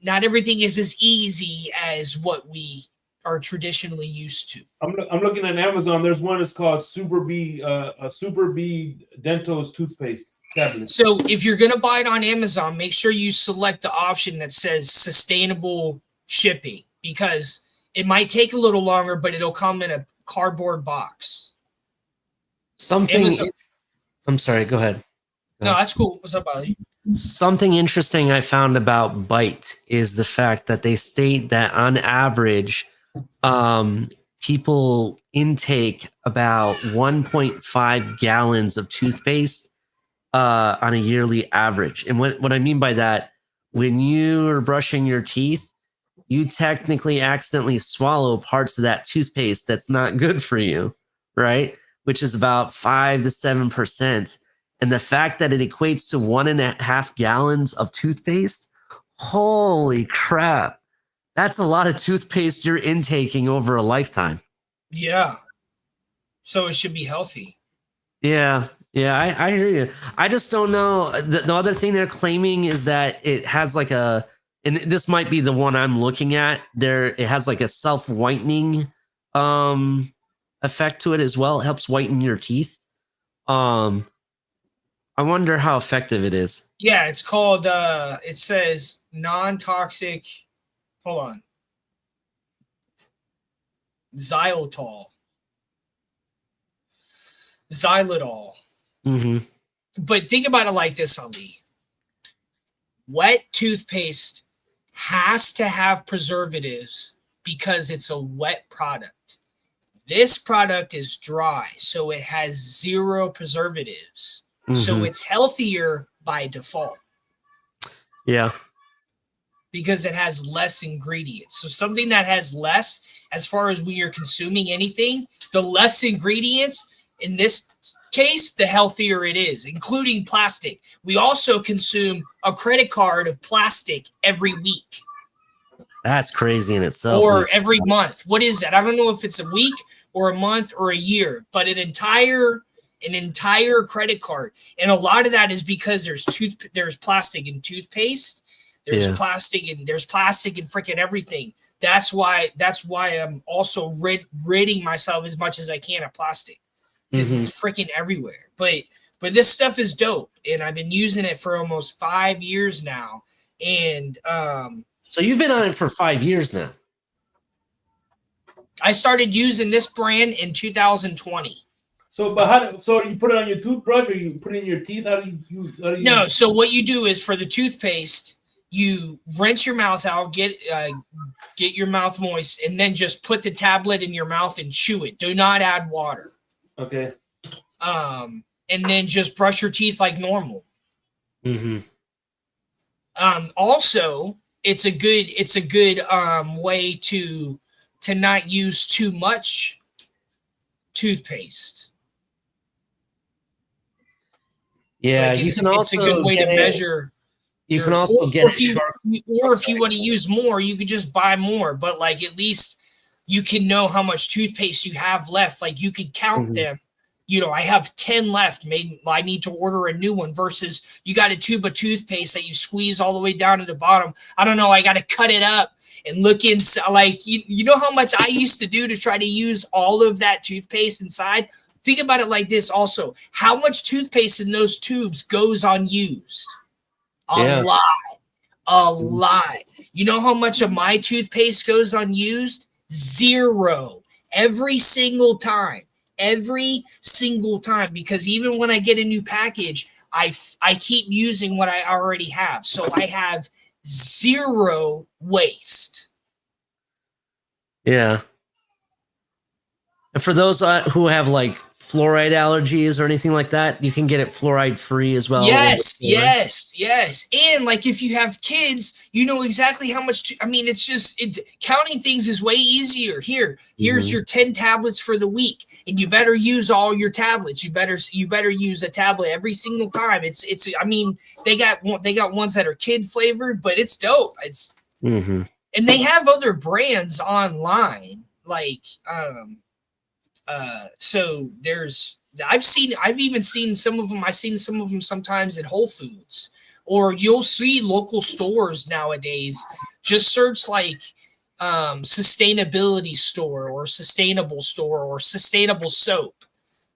is as easy as what we are traditionally used to. I'm looking at Amazon. There's one that's called Super B Dento's toothpaste tablet. So if you're going to buy it on Amazon, make sure you select the option that says sustainable shipping because it might take a little longer, but it'll come in a cardboard box. I'm sorry, go ahead. No, that's cool. What's up, Ali? Something interesting I found about Byte is the fact that they state that on average, people intake about 1.5 gallons of toothpaste on a yearly average. And what I mean by that, when you are brushing your teeth, you technically accidentally swallow parts of that toothpaste that's not good for you, right? Which is about 5 to 7%. And the fact that it equates to 1.5 gallons of toothpaste, holy crap. That's a lot of toothpaste you're intaking over a lifetime. Yeah. So it should be healthy. Yeah. Yeah, I hear you. I just don't know. The other thing they're claiming is that it has like a, and this might be the one I'm looking at. It has like a self whitening effect to it as well. It helps whiten your teeth. I wonder how effective it is. Yeah, it's called. It says non-toxic. Hold on. Xylitol. Mm-hmm. But think about it like this, Ali. Wet toothpaste has to have preservatives because it's a wet product. This product is dry, so it has 0 preservatives. Mm-hmm. So it's healthier by default. Yeah. Because it has less ingredients. So something that has less, as far as when you're consuming anything, the less ingredients, in this case, the healthier it is, including plastic. We also consume a credit card of plastic every week. That's crazy in itself. Or every month. What is that? I don't know if it's a week or a month or a year, but an entire credit card. And a lot of that is because there's plastic in toothpaste. There's plastic in freaking everything. That's why I'm also ridding myself as much as I can of plastic, because it's freaking everywhere. But this stuff is dope, and I've been using it for almost 5 years now. And so you've been on it for 5 years now. I started using this brand in 2020. So, but so you put it on your toothbrush, or you put it in your teeth? How do you No, so what you do is, for the toothpaste, you rinse your mouth out, get your mouth moist, and then just put the tablet in your mouth and chew it. Do not add water. Okay. And then just brush your teeth like normal. Mm-hmm. Also, it's a good way to not use too much toothpaste. Yeah, like it's a good way to measure. You can also get if you want to use more, you could just buy more. But like, at least you can know how much toothpaste you have left. Like, you could count them. You know, I have 10 left. Maybe I need to order a new one, versus you got a tube of toothpaste that you squeeze all the way down to the bottom. I don't know. I got to cut it up and look inside. Like, you know how much I used to do to try to use all of that toothpaste inside? Think about it like this also. How much toothpaste in those tubes goes unused? A lot. You know how much of my toothpaste goes unused? 0. Every single time, because even when I get a new package, I keep using what I already have. So I have 0 waste. Yeah. And for those who have like fluoride allergies or anything like that, you can get it fluoride free as well. Yes. And like, if you have kids, you know exactly how much. It's just counting things is way easier. Here's your 10 tablets for the week, and you better use all your tablets. You better use a tablet every single time. They got ones that are kid flavored, but it's dope. And they have other brands online, like so I've even seen some of them. I've seen some of them sometimes at Whole Foods, or you'll see local stores nowadays. Just search like sustainability store or sustainable store or sustainable soap.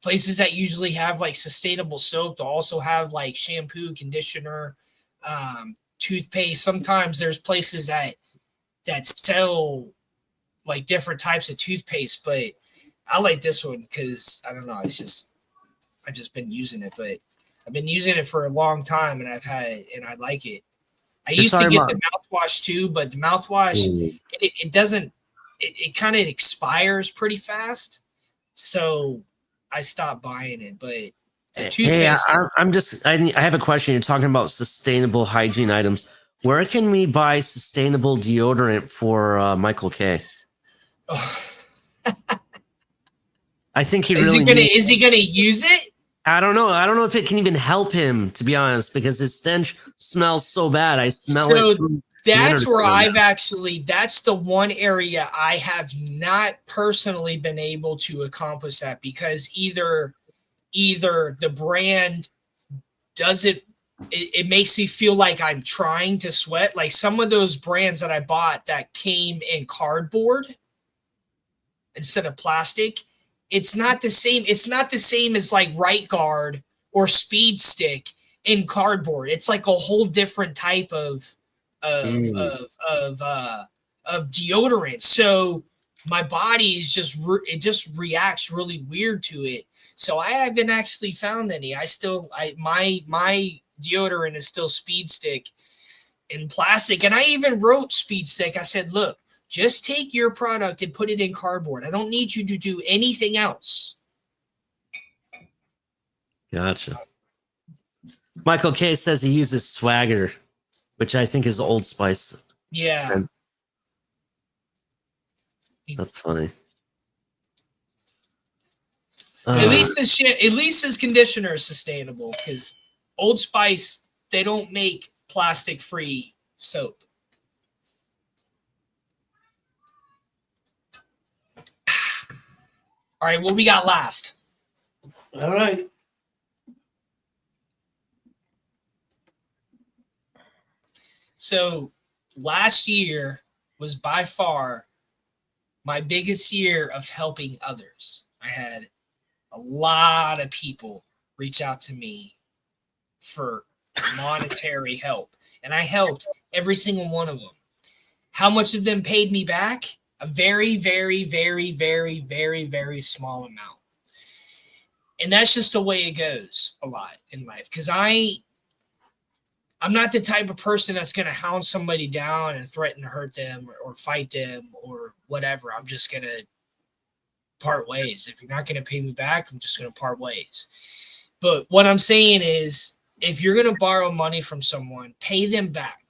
Places that usually have like sustainable soap, they'll also have like shampoo, conditioner, toothpaste. Sometimes there's places that sell like different types of toothpaste, but I like this one because I don't know. I've just been using it, but I've been using it for a long time, and I like it. I used to get the mouthwash too, but the mouthwash it kind of expires pretty fast, so I stopped buying it. But the toothpaste. I have a question. You're talking about sustainable hygiene items. Where can we buy sustainable deodorant for Michael K? I think is he gonna use it? I don't know. I don't know if it can even help him, to be honest, because his stench smells so bad. I smell it. That's where that's the one area I have not personally been able to accomplish that, because either either the brand doesn't, it makes me feel like I'm trying to sweat. Like some of those brands that I bought that came in cardboard instead of plastic, it's not the same. It's not the same as like Right Guard or Speed Stick in cardboard. It's like a whole different type of deodorant. So my body is just it just reacts really weird to it. So I haven't actually found any. My deodorant is still Speed Stick in plastic, and I even wrote Speed Stick. I said, look, just take your product and put it in cardboard. I don't need you to do anything else. Gotcha. Michael K says he uses Swagger, which I think is Old Spice. Yeah. Scent. That's funny. At least his conditioner is sustainable, because Old Spice, they don't make plastic-free soap. All right, what we got last? All right. So last year was by far my biggest year of helping others. I had a lot of people reach out to me for monetary help, and I helped every single one of them. How much of them paid me back? A very, very, very, very, very, very small amount. And that's just the way it goes a lot in life, because I'm not the type of person that's going to hound somebody down and threaten to hurt them or fight them or whatever. I'm just going to part ways. If you're not going to pay me back, I'm just going to part ways. But what I'm saying is, if you're going to borrow money from someone, pay them back.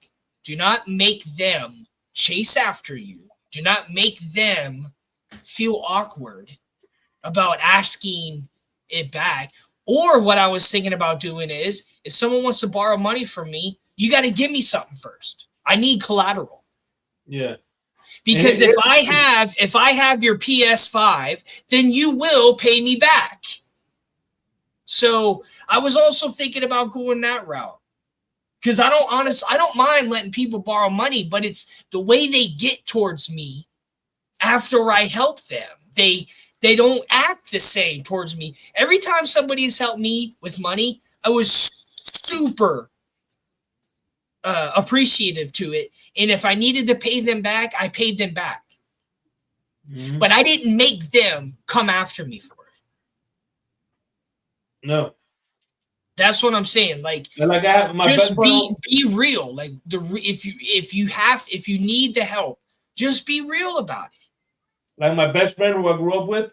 Do not make them chase after you. Do not make them feel awkward about asking it back. Or what I was thinking about doing is, if someone wants to borrow money from me, you got to give me something first. I need collateral. Yeah. Because if I have your PS5, then you will pay me back. So I was also thinking about going that route. Because I don't mind letting people borrow money, but it's the way they get towards me after I help them. They don't act the same towards me. Every time somebody has helped me with money, I was super appreciative to it. And if I needed to pay them back, I paid them back. Mm-hmm. But I didn't make them come after me for it. No. That's what I'm saying. Like I have my just best be real. Like if you need the help, just be real about it. Like my best friend who I grew up with,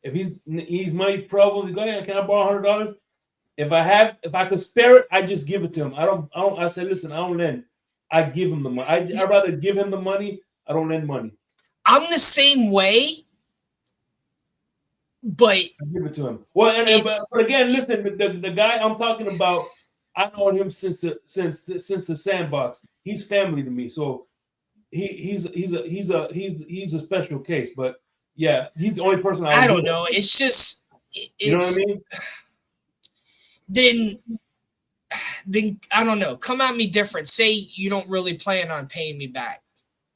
if he's money problems, go ahead, can I borrow $100? If I could spare it, I just give it to him. I say, listen, I don't lend. I give him the money. I'd rather give him the money. I don't lend money. I'm the same way, but I give it to him. Well, but again, listen, the guy I'm talking about, I know him since the sandbox. He's family to me, so he's a special case. But yeah, he's the only person I don't know. It's just you know what I mean. Then I don't know. Come at me different. Say you don't really plan on paying me back.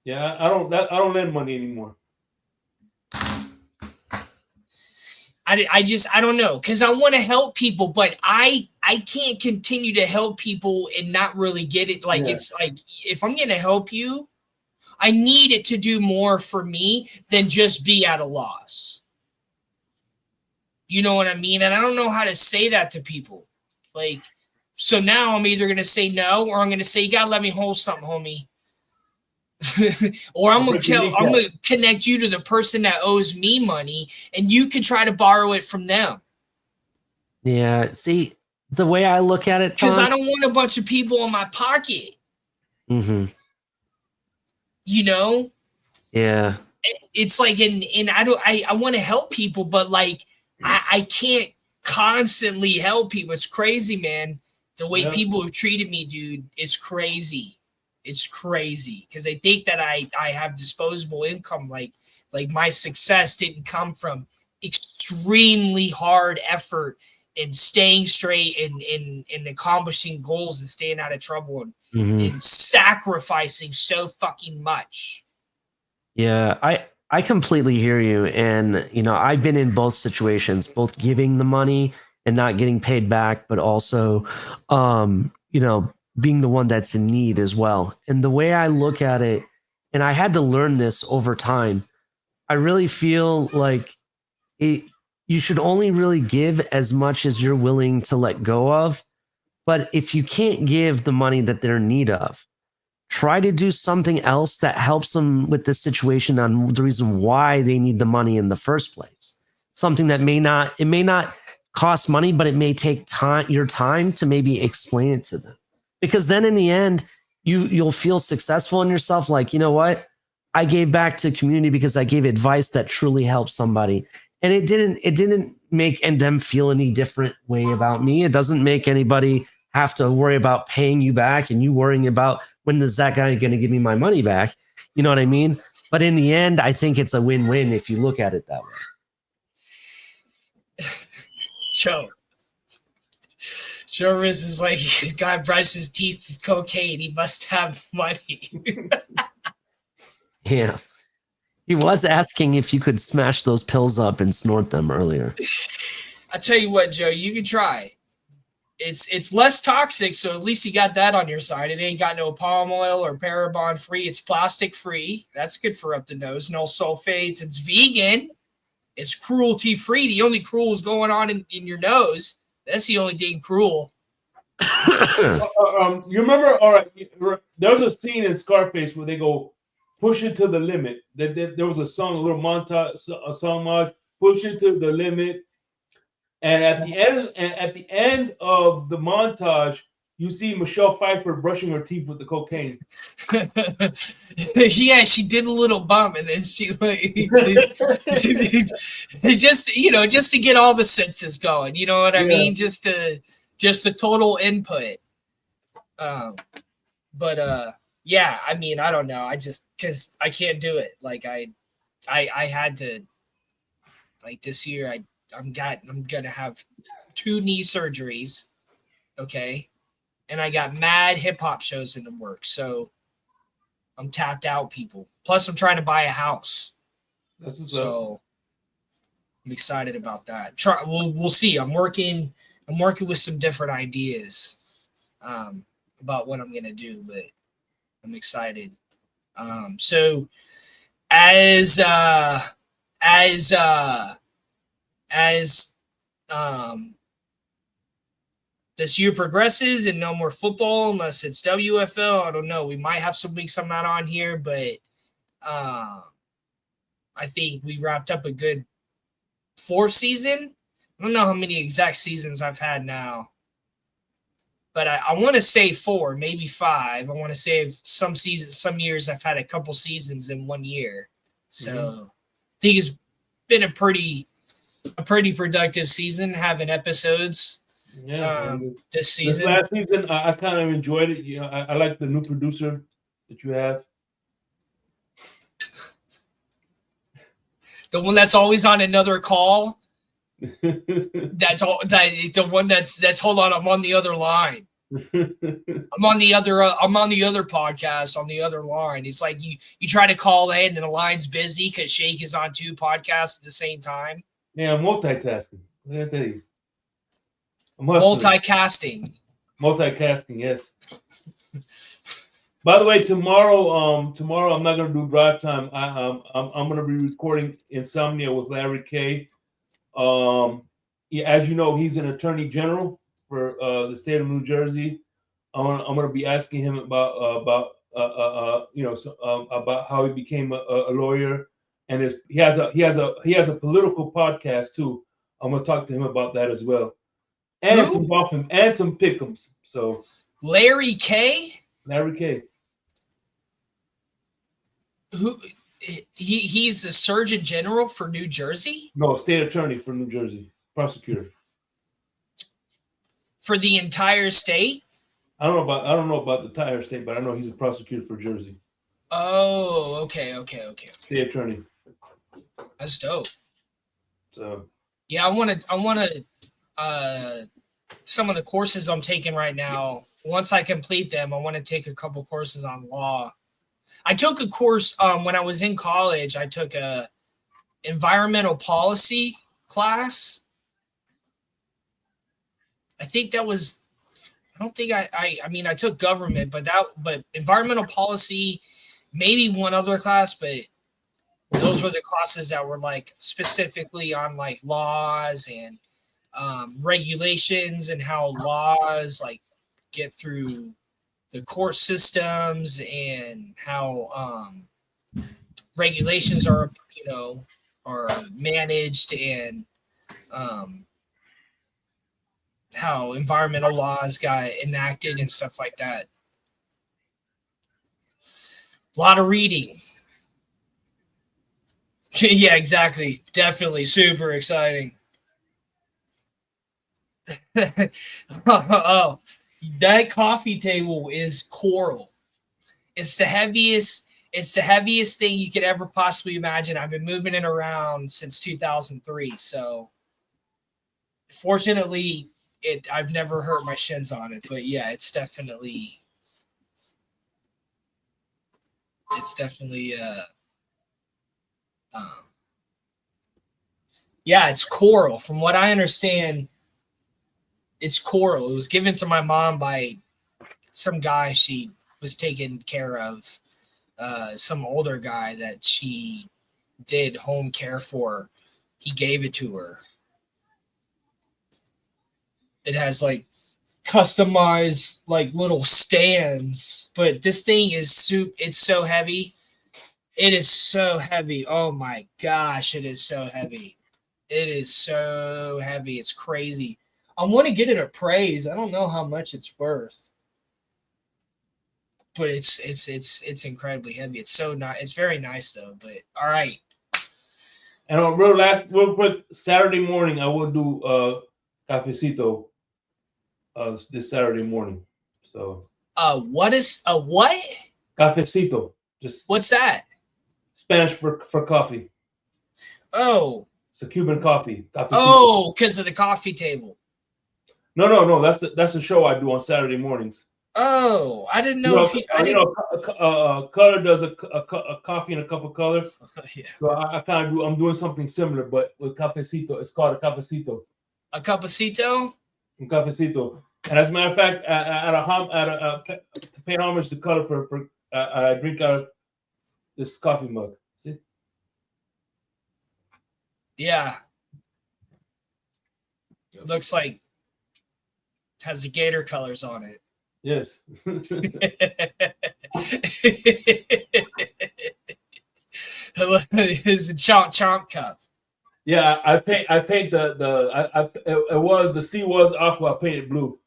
Yeah, I don't lend money anymore. I don't know, because I want to help people, but I can't continue to help people and not really get it. Like It's like, if I'm going to help you, I need it to do more for me than just be at a loss. You know what I mean? And I don't know how to say that to people. Like, so now I'm either going to say no, or I'm going to say, you got to let me hold something, homie. Or I'm gonna connect you to the person that owes me money, and you can try to borrow it from them. Yeah, see, the way I look at it, because I don't want a bunch of people in my pocket. Mm-hmm. You know? Yeah. It's like, and I want to help people, but like I can't constantly help people. It's crazy, man. The way people have treated me, dude, it's crazy. It's crazy, because they think that I have disposable income. Like my success didn't come from extremely hard effort and staying straight and accomplishing goals and staying out of trouble and sacrificing so fucking much. Yeah, I completely hear you. And, you know, I've been in both situations, both giving the money and not getting paid back, but also, you know, being the one that's in need as well. And the way I look at it, and I had to learn this over time, I really feel like you should only really give as much as you're willing to let go of. But if you can't give the money that they're in need of, try to do something else that helps them with the situation on the reason why they need the money in the first place. Something that may not cost money, but it may take your time to maybe explain it to them. Because then in the end, you'll feel successful in yourself. Like, you know what? I gave back to community because I gave advice that truly helped somebody. And it didn't make them feel any different way about me. It doesn't make anybody have to worry about paying you back and you worrying about when is that guy going to give me my money back? You know what I mean? But in the end, I think it's a win-win if you look at it that way. Joe Riz is like, this guy brushed his teeth with cocaine. He must have money. Yeah. He was asking if you could smash those pills up and snort them earlier. I tell you what, Joe, you can try. It's less toxic, so at least you got that on your side. It ain't got no palm oil or paraben free. It's plastic free. That's good for up the nose. No sulfates. It's vegan. It's cruelty free. The only cruel is going on in your nose. That's the only thing cruel. You remember? All right, there was a scene in Scarface where they go push it to the limit. There was a song, a little montage, a song, push it to the limit. And at the end of the montage, you see Michelle Pfeiffer brushing her teeth with the cocaine. Yeah, she did a little bump, and then she like just to get all the senses going. You know what I mean? Just a total input. Yeah, I mean, I don't know. I just because I can't do it. Like I had to. Like this year, I'm gonna have 2 knee surgeries, okay, and I got mad hip hop shows in the works, so I'm tapped out, people. Plus, I'm trying to buy a house, so I'm excited about that. We'll see. I'm working with some different ideas about what I'm gonna do, but I'm excited. So as this year progresses and no more football unless it's WFL, I don't know. We might have some weeks I'm not on here, but I think we wrapped up a good 4th season. I don't know how many exact seasons I've had now, but I want to say 4, maybe 5. I want to say some years I've had a couple seasons in 1 year. So I think it's been a pretty productive season having episodes this season. This last season, I kind of enjoyed it. You know, I like the new producer that you have. The one that's always on another call. That's all. The one that's hold on. I'm on the other line. I'm on the other podcast on the other line. It's like you try to call in and the line's busy because Shake is on 2 podcasts at the same time. Yeah, I'm multitasking. What did I tell you? Multicasting, yes. By the way, tomorrow I'm not gonna do drive time. I'm gonna be recording Insomnia with Larry K. As you know, he's an attorney general for the state of New Jersey. I'm gonna be asking him about how he became a lawyer, and he has a political podcast too. I'm gonna talk to him about that as well, and some golfing and some pick'ems. So Larry K. Who he's the Surgeon General for New Jersey? No, state attorney for New Jersey, prosecutor for the entire state. I don't know about the entire state, but I know he's a prosecutor for Jersey. Oh, okay. State attorney. That's dope. So yeah, I want to some of the courses I'm taking right now. Once I complete them, I want to take a couple courses on law. I took a course when I was in college. I took a environmental policy class. I think that was. I don't think I mean I took government, but environmental policy, maybe one other class, but those were the classes that were like specifically on like laws and regulations and how laws like get through the court systems and how regulations are managed and how environmental laws got enacted and stuff like that. A lot of reading. Yeah, exactly. Definitely super exciting. Oh, that coffee table is coral. It's the heaviest thing you could ever possibly imagine. I've been moving it around since 2003. So fortunately, I've never hurt my shins on it, but yeah, it's definitely yeah, it's coral. From what I understand, it's coral. It was given to my mom by some guy she was taking care of, some older guy that she did home care for. He gave it to her. It has like customized like little stands, but this thing is it's so heavy. It is so heavy. Oh my gosh, it is so heavy. It is so heavy. It's crazy. I want to get it appraised. I don't know how much it's worth, but it's incredibly heavy. It's so nice. It's very nice though. But all right. And on real quick, Saturday morning I will do cafecito this Saturday morning. So what is a what? Cafecito. Just what's that? Spanish for coffee. Oh. It's a Cuban coffee. Cafecito. Oh, because of the coffee table. No. That's the show I do on Saturday mornings. Oh, I didn't know. Color does a coffee and a cup of color. Yeah. So I kind of do. I'm doing something similar, but with cafecito. It's called a cafecito. A cafecito. A cafecito. And as a matter of fact, to pay homage to color for I drink out of this coffee mug. See? Yeah. Looks like has the gator colors on it. Yes. It's a chomp cup. Yeah, I paint the sea was aqua. I painted blue.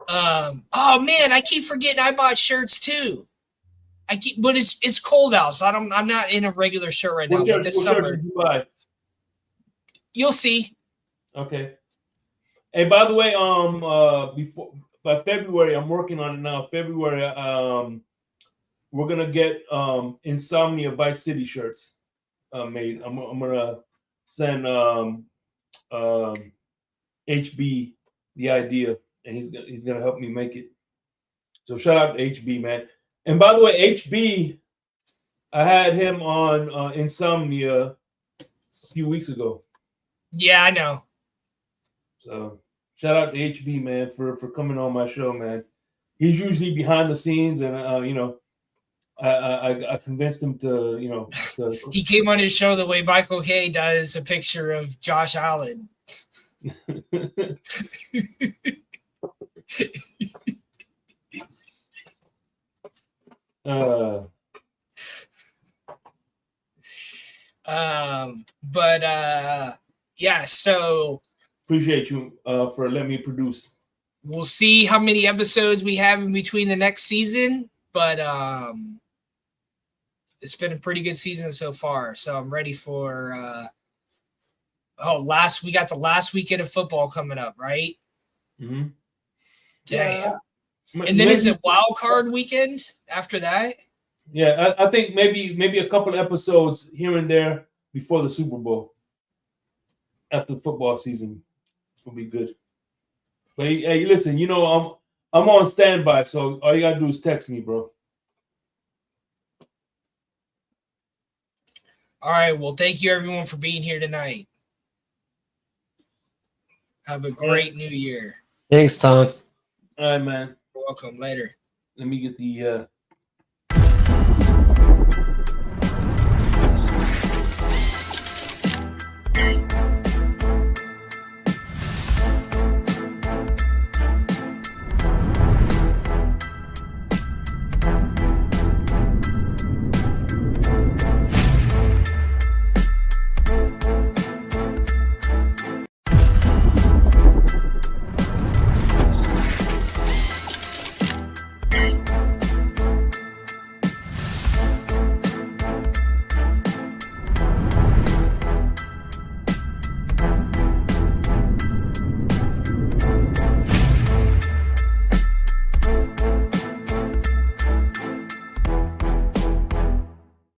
Oh man, I keep forgetting I bought shirts too. But it's cold out, so I'm not in a regular shirt right now. But this summer, did you buy? You'll see. Okay. Hey, by the way, by February, I'm working on it now. February, we're gonna get Insomnia Vice City shirts made. I'm gonna send HB the idea, and he's gonna help me make it. So shout out to HB, man. And by the way, HB, I had him on Insomnia a few weeks ago. Yeah, I know. So shout out to HB, man, for coming on my show, man. He's usually behind the scenes, and I convinced him to, He came on his show the way Michael Hay does a picture of Josh Allen. Yeah, so appreciate you for letting me produce. We'll see how many episodes we have in between the next season, but it's been a pretty good season so far. So I'm ready for we got the last weekend of football coming up, right? Mm-hmm. Damn. Yeah. And then is it wild card weekend after that? Yeah, I think maybe a couple of episodes here and there before the Super Bowl. after the football season will be good. But hey, listen, you know I'm on standby, so all you gotta do is text me, bro. All right. Well, thank you everyone for being here tonight. Have a great new year. Thanks, Tonk. All right, man. You're welcome. Later. Let me get the